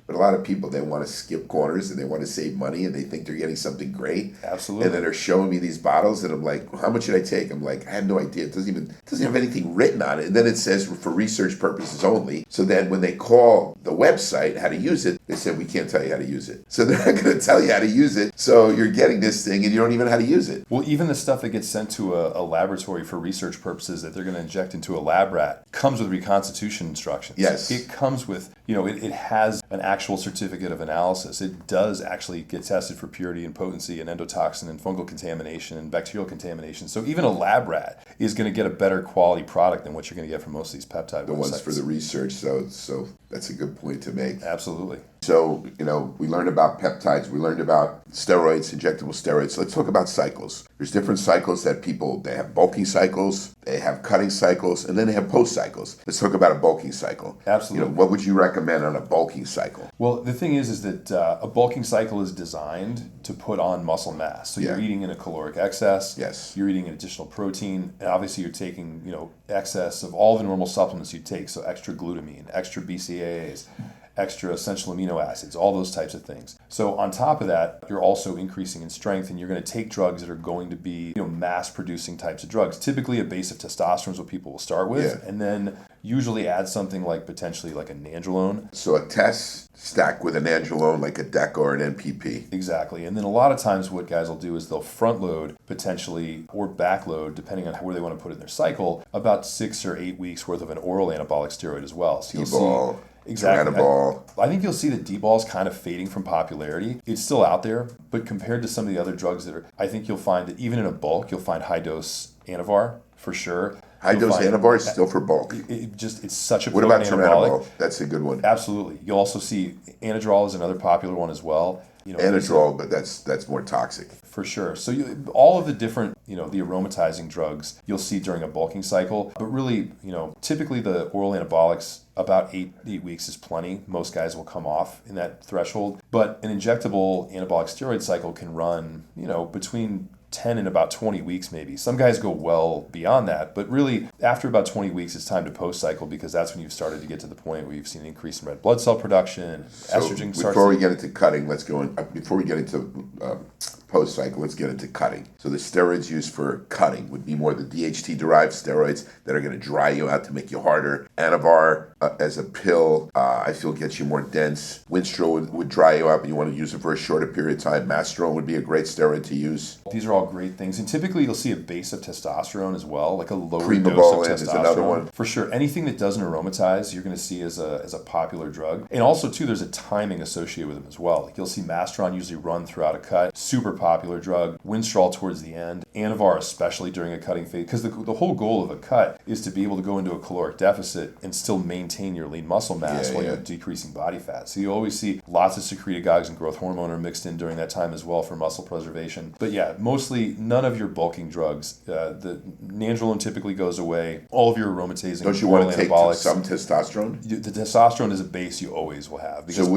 but a lot of people, they want to skip corners and they want to save money and they think they're getting something great. Absolutely. And then they're showing me these bottles and I'm like, how much should I take? I'm like, I have no idea. It doesn't have anything written on it. And then it says for research purposes only. So then when they call the website how to use it, they said, we can't tell you how to use it. So they're not going to tell you how to use it. So you're getting this thing and you don't even know how to use it. Well, even the stuff that gets sent to a laboratory for research purposes that they're going to inject into a lab rat comes with reconstitution instructions. Yes. It comes with, it has an actual certificate of analysis. It does actually get tested for purity and potency and endotoxin and fungal contamination and bacterial contamination. So even a lab rat is going to get a better quality product than what you're going to get from most of these peptide The websites. ones for the research. So that's a good point to make. Absolutely. So, we learned about peptides, we learned about steroids, injectable steroids. Let's talk about cycles. There's different cycles that they have bulking cycles, they have cutting cycles, and then they have post cycles. Let's talk about a bulking cycle. Absolutely. What would you recommend on a bulking cycle? Well, the thing is that a bulking cycle is designed to put on muscle mass. So you're eating in a caloric excess. Yes. You're eating an additional protein, and obviously you're taking, excess of all the normal supplements you take. So extra glutamine, extra BCAAs, extra essential amino acids, all those types of things. So on top of that, you're also increasing in strength, and you're going to take drugs that are going to be, mass-producing types of drugs. Typically, a base of testosterone is what people will start with, and then usually add something like potentially like a nandrolone. So a test stacked with a nandrolone, like a Deca or an NPP. Exactly. And then a lot of times what guys will do is they'll front load potentially or back load, depending on where they want to put it in their cycle, about 6 or 8 weeks worth of an oral anabolic steroid as well. So you'll see. Exactly. I think you'll see that D-ball is kind of fading from popularity. It's still out there, but compared to some of the other drugs I think you'll find that even in a bulk, you'll find high-dose Anavar for sure. High-dose Anavar is still for bulk. It's such a What about potent anabolic. Teramorelin? That's a good one. Absolutely. You'll also see Anadrol is another popular one as well. Anadrol, but that's more toxic. For sure. So all of the different, the aromatizing drugs you'll see during a bulking cycle, but really, typically the oral anabolics, about 8 weeks is plenty. Most guys will come off in that threshold. But an injectable anabolic steroid cycle can run, between 10 and about 20 weeks maybe. Some guys go well beyond that, but really after about 20 weeks it's time to post cycle, because that's when you've started to get to the point where you've seen an increase in red blood cell production, estrogen starts. Before we get into cutting, let's go in. Before we get into post cycle, let's get into cutting. So the steroids used for cutting would be more the DHT-derived steroids that are going to dry you out to make you harder. Anavar as a pill, I feel gets you more dense. Winstrol would dry you out, but you want to use it for a shorter period of time. Masteron would be a great steroid to use. These are all great things, and typically you'll see a base of testosterone as well, like a lower dose of Primobolan testosterone. is another one. For sure, anything that doesn't aromatize, you're going to see as a popular drug. And also too, there's a timing associated with them as well. Like you'll see Masteron usually run throughout a cut, super popular drug. Winstrol towards the end, Anavar especially during a cutting phase, because the whole goal of a cut is to be able to go into a caloric deficit and still maintain your lean muscle mass while you're decreasing body fat. So you always see lots of secretagogues and growth hormone are mixed in during that time as well for muscle preservation. But yeah, mostly none of your bulking drugs. The nandrolone typically goes away. All of your aromatase. Don't you want to take some testosterone? The testosterone is a base you always will have. Because so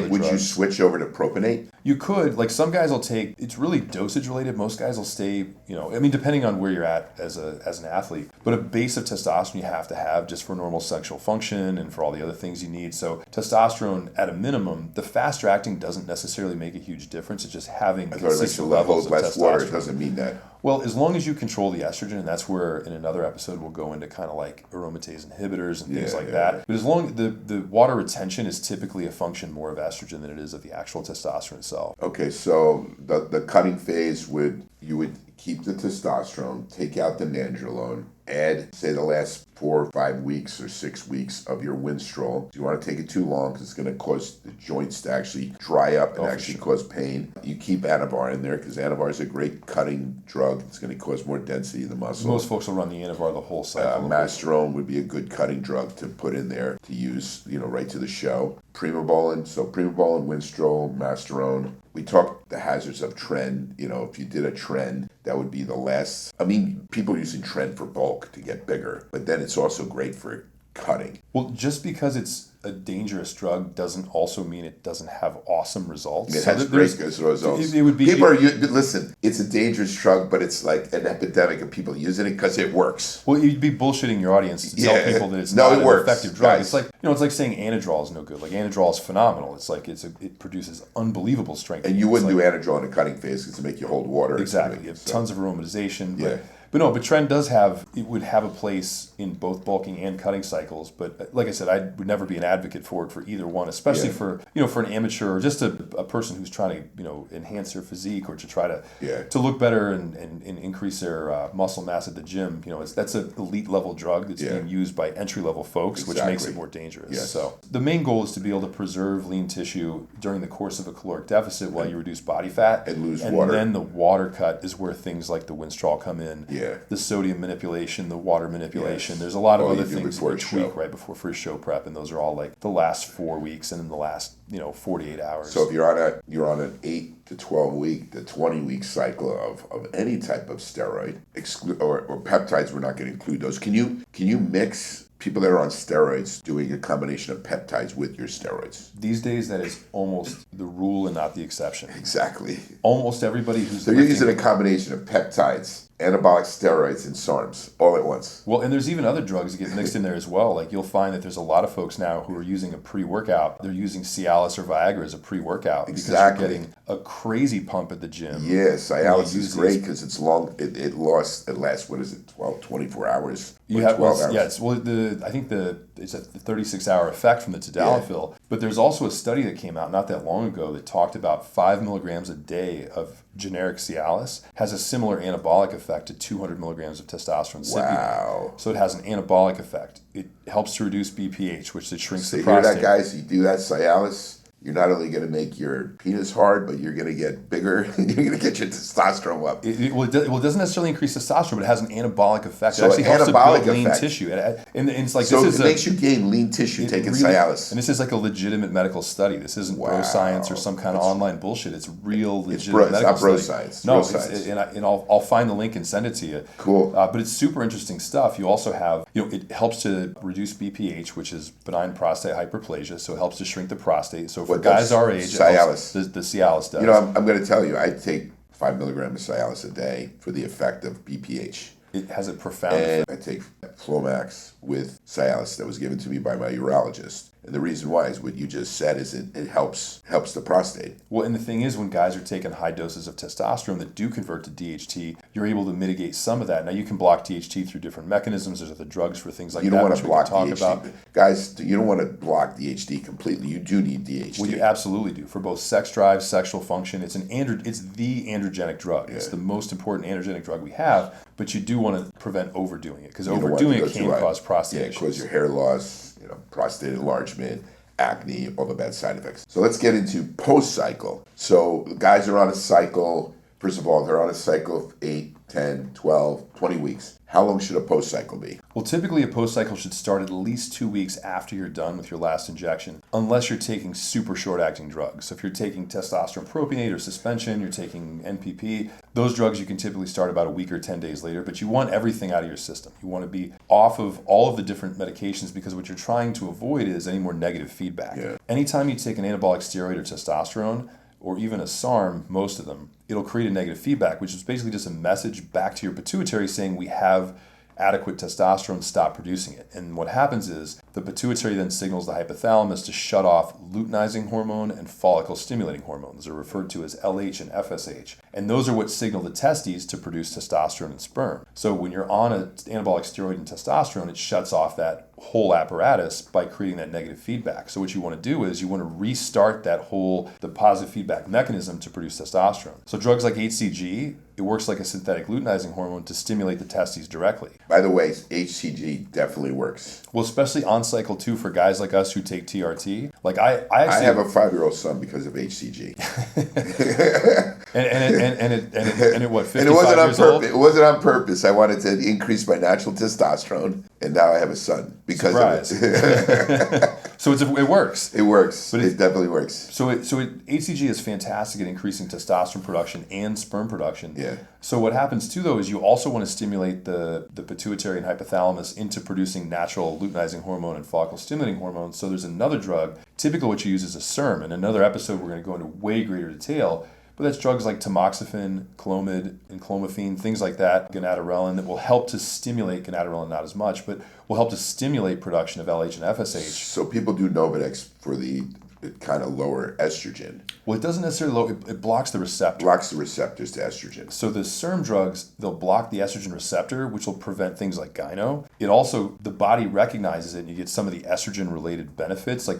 would you switch over to propionate? You could. Like some guys will take, it's really dosage related. Most guys will stay I mean, depending on where you're at as an athlete, but a base of testosterone you have to have just for normal sexual function and for all the other things you need. So testosterone at a minimum, the faster acting doesn't necessarily make a huge difference. It's just having consistent levels of less testosterone. water, it doesn't mean that. Well, as long as you control the estrogen, and that's where in another episode we'll go into kind of like aromatase inhibitors and things like that. But as long the water retention is typically a function more of estrogen than it is of the actual testosterone itself. Okay, so the cutting phase you would keep the testosterone, take out the nandrolone, add, say, the last 4 or 5 weeks or 6 weeks of your Winstrol. You want to take it too long because it's going to cause the joints to actually dry up and actually cause pain. You keep Anavar in there because Anavar is a great cutting drug. It's going to cause more density in the muscle. Most folks will run the Anavar the whole cycle. Masteron would be a good cutting drug to put in there to use, right to the show. Primobolan, so Primobolan, Winstrol, Masteron. We talked the hazards of Tren. If you did a Tren, that would be the last. I mean, people are using Tren for bulk to get bigger, but then it's also great for cutting. Well, just because it's a dangerous drug doesn't also mean it doesn't have awesome results. It has great results. It would be. People listen. It's a dangerous drug, but it's like an epidemic of people using it because it works. Well, you'd be bullshitting your audience to tell people that it's not an effective drug. Guys. It's like saying Anadrol is no good. Like Anadrol is phenomenal. It's like it produces unbelievable strength. And you wouldn't do Anadrol in the cutting phase because to make you hold water. Exactly. You have tons of aromatization. But Tren would have a place in both bulking and cutting cycles. But like I said, I would never be an advocate for it for either one, especially for an amateur or just a person who's trying to enhance their physique or to try to look better and increase their muscle mass at the gym. That's an elite level drug that's being used by entry level folks, which makes it more dangerous. Yes. So the main goal is to be able to preserve lean tissue during the course of a caloric deficit while you reduce body fat and lose water. And then the water cut is where things like the Winstrol come in. The sodium manipulation, the water manipulation. There's a lot of other things we tweak right before first show prep, and those are all like the last 4 weeks and then the last 48 hours. So if you're on an 8 to 12 week to 20 week cycle of any type of steroid, or peptides, we're not going to include those. Can you mix people that are on steroids doing a combination of peptides with your steroids? These days, that is almost the rule and not the exception. Exactly. Almost everybody who's you're using a combination of peptides, anabolic steroids, and SARMs all at once. Well, and there's even other drugs that get mixed in there as well. Like you'll find that there's a lot of folks now who are using a pre-workout. They're using Cialis or Viagra as a pre-workout because you're getting a crazy pump at the gym. Yeah, Cialis is great because it's long. It lasts, what is it, 24 hours? You have 12 hours. Yes. Well, I think it's a 36-hour effect from the tadalafil. But there's also a study that came out not that long ago that talked about 5 milligrams a day of generic Cialis has a similar anabolic effect to 200 milligrams of testosterone. Wow. So it has an anabolic effect. It helps to reduce BPH, which shrinks the prostate. So you hear that, guys? You do that Cialis, you're not only going to make your penis hard, but you're going to get bigger. You're going to get your testosterone up. It doesn't necessarily increase testosterone, but it has an anabolic effect. So it actually helps to build lean effect. tissue. And it's like so it makes you gain lean tissue taking Cialis. And this is like a legitimate medical study. This isn't bro science or some kind of online bullshit. It's real legitimate medical It's not bro study. science. No, real science. And I'll find the link and send it to you. Cool. But it's super interesting stuff. You also have, it helps to reduce BPH, which is benign prostate hyperplasia. So it helps to shrink the prostate. So for guys our age, Cialis. The Cialis does. I'm going to tell you, I take 5 milligrams of Cialis a day for the effect of BPH. It has a profound and effect. I take Flomax with Cialis that was given to me by my urologist. And the reason why is what you just said is it helps the prostate. Well, and the thing is, when guys are taking high doses of testosterone that do convert to DHT, you're able to mitigate some of that. Now, you can block DHT through different mechanisms. There's other drugs for things like that. You don't want to block talk DHT. About. Guys, you don't want to block DHT completely. You do need DHT. Well, you absolutely do. For both sex drive, sexual function, it's the androgenic drug. Yeah. It's the most important androgenic drug we have, but you do want to prevent overdoing it because overdoing it can cause prostate issues. Cause your hair loss, prostate enlargement, acne, all the bad side effects. So let's get into post-cycle. So guys are on a cycle. First of all, they're on a cycle of 8, 10, 12, 20 weeks. How long should a post-cycle be? Well, typically a post-cycle should start at least 2 weeks after you're done with your last injection, unless you're taking super short-acting drugs. So if you're taking testosterone propionate or suspension, you're taking NPP, those drugs you can typically start about a week or 10 days later, but you want everything out of your system. You want to be off of all of the different medications because what you're trying to avoid is any more negative feedback. Yeah. Anytime you take an anabolic steroid or testosterone, or even a SARM, most of them, it'll create a negative feedback, which is basically just a message back to your pituitary saying we have adequate testosterone, stop producing it. And what happens is the pituitary then signals the hypothalamus to shut off luteinizing hormone and follicle stimulating hormones. They're referred to as LH and FSH. And those are what signal the testes to produce testosterone and sperm. So when you're on an anabolic steroid and testosterone, it shuts off that whole apparatus by creating that negative feedback. So what you want to do is you want to restart the positive feedback mechanism to produce testosterone. So drugs like HCG, it works like a synthetic luteinizing hormone to stimulate the testes directly. By the way, HCG definitely works. Well, especially on cycle 2 for guys like us who take TRT. Like I have a 5-year-old son because of HCG. and it what, 55 and it wasn't on years purpose. old? It wasn't on purpose. I wanted to increase my natural testosterone, and now I have a son because of it. So it works. It works. But it definitely works. So HCG is fantastic at increasing testosterone production and sperm production. Yeah. So what happens too, though, is you also want to stimulate the pituitary and hypothalamus into producing natural luteinizing hormone and follicle stimulating hormones. So there's another drug. Typically what you use is a SERM. In another episode, we're going to go into way greater detail. But that's drugs like tamoxifen, Clomid, and clomiphene, things like that, gonadorelin, that will help to stimulate, gonadorelin not as much, but will help to stimulate production of LH and FSH. So people do Novodex for the kind of lower estrogen. Well, it doesn't necessarily it blocks the receptor. Blocks the receptors to estrogen. So the SERM drugs, they'll block the estrogen receptor, which will prevent things like gyno. It also, the body recognizes it, and you get some of the estrogen-related benefits, like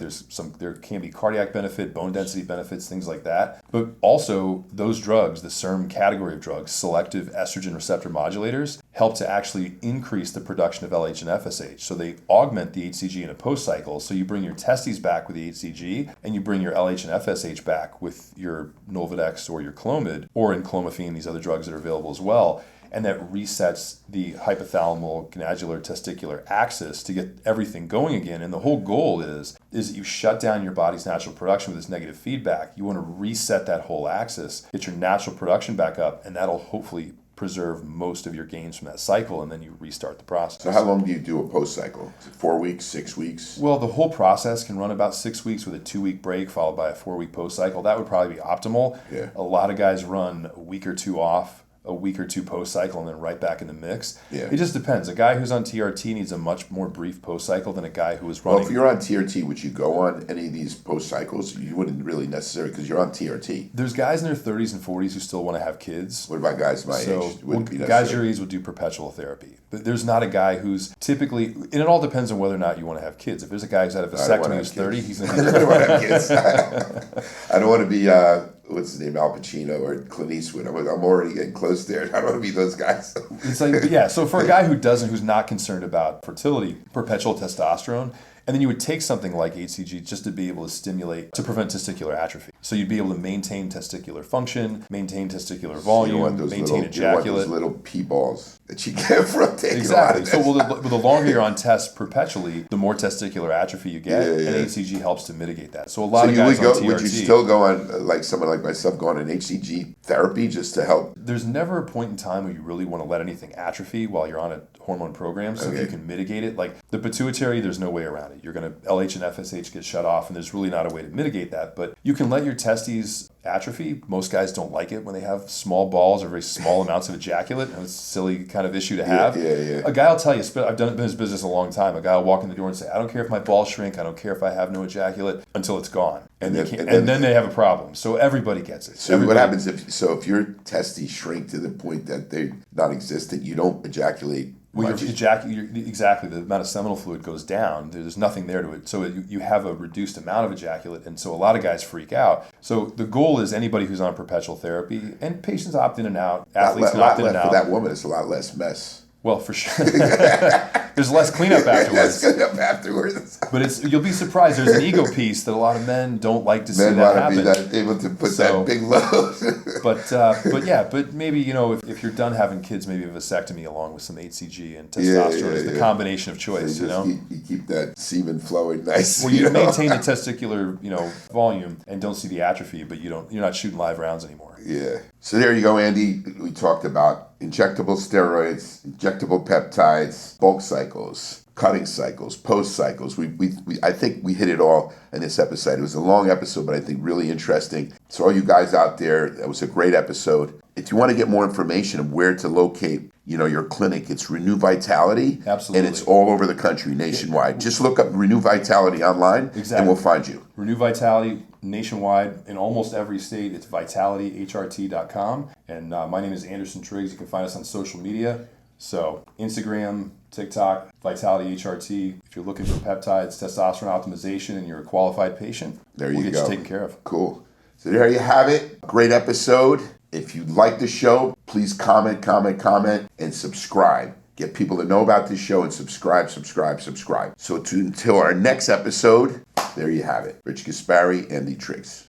there can be cardiac benefit, bone density benefits, things like that. But also, those drugs, the SERM category of drugs, selective estrogen receptor modulators, help to actually increase the production of LH and FSH. So they augment the HCG in a post-cycle. So you bring your testes back with the HCG, and you bring your LH and FSH back with your Novodex or your Clomid, or in clomiphene, these other drugs that are available as well. And that resets the hypothalamal glandular testicular axis to get everything going again. And the whole goal is that you shut down your body's natural production with this negative feedback. You want to reset that whole axis, get your natural production back up, and that'll hopefully preserve most of your gains from that cycle, and then you restart the process. So how long do you do a post-cycle? Is it 4 weeks, 6 weeks? Well, the whole process can run about 6 weeks with a 2-week break followed by a 4-week post-cycle. That would probably be optimal. Yeah. A lot of guys run a week or two off, a week or two post-cycle, and then right back in the mix. Yeah. It just depends. A guy who's on TRT needs a much more brief post-cycle than a guy who is running. Well, if you're on TRT, would you go on any of these post-cycles? You wouldn't really necessarily, because you're on TRT. There's guys in their 30s and 40s who still want to have kids. What about guys my age? Wouldn't be guys your age would do perpetual therapy. But there's not a guy who's typically, and it all depends on whether or not you want to have kids. If there's a guy who's had a vasectomy who's 30, he's going to be... I don't want to have kids. I don't want to be... what's his name, Al Pacino or Clint Eastwood. I'm already getting close there. I don't want to be those guys. It's like, yeah, so for a guy who's not concerned about fertility, perpetual testosterone, and then you would take something like HCG just to be able to stimulate, to prevent testicular atrophy. So you'd be able to maintain testicular function, maintain testicular volume, maintain ejaculate. You want those little pee balls that you get from taking Exactly. a lot of So the longer you're on test perpetually, the more testicular atrophy you get, Yeah. and HCG helps to mitigate that. So a lot of guys on TRT... Would you still go on, like someone like myself, go on an HCG therapy just to help? There's never a point in time where you really want to let anything atrophy while you're on a hormone program. So if you can mitigate it, like the pituitary, there's no way around it. You're going to LH and FSH get shut off, and there's really not a way to mitigate that. But you can let your testes atrophy. Most guys don't like it when they have small balls or very small amounts of ejaculate. And it's a silly kind of issue to have. Yeah. A guy will tell you, I've been in this business a long time, a guy will walk in the door and say, I don't care if my balls shrink, I don't care if I have no ejaculate, until it's gone. And then they have a problem. So everybody gets it. So what happens if your testes shrink to the point that they're non-existent, you don't ejaculate? Well, exactly. The amount of seminal fluid goes down. There's nothing there to it. So you have a reduced amount of ejaculate, and so a lot of guys freak out. So the goal is anybody who's on perpetual therapy, and patients opt in and out, athletes can opt in and out. For that woman, it's a lot less mess. Well, for sure. There's less cleanup afterwards. But you'll be surprised. There's an ego piece that a lot of men don't like to see that happen. Men want to be able to put that big load. but maybe, if you're done having kids, maybe a vasectomy along with some HCG and testosterone is the combination of choice. So you keep that semen flowing nice. Well, you maintain the testicular, volume and don't see the atrophy, but you're not shooting live rounds anymore. Yeah. So there you go, Andy. We talked about injectable steroids, injectable peptides, bulk cycles. cutting cycles, post cycles. I think we hit it all in this episode. It was a long episode, but I think really interesting. So all you guys out there, that was a great episode. If you want to get more information of where to locate, your clinic, it's Renew Vitality. Absolutely. And it's all over the country, nationwide. Just look up Renew Vitality online, and we'll find you. Renew Vitality nationwide in almost every state. It's vitalityhrt.com. And my name is Andy Triggs. You can find us on social media. So Instagram, TikTok, Vitality HRT. If you're looking for peptides, testosterone optimization, and you're a qualified patient, we'll get you taken care of. Cool. So there you have it. Great episode. If you like the show, please comment, and subscribe. Get people to know about this show and subscribe. So until our next episode, there you have it. Rich Gaspari, Andy Triggs.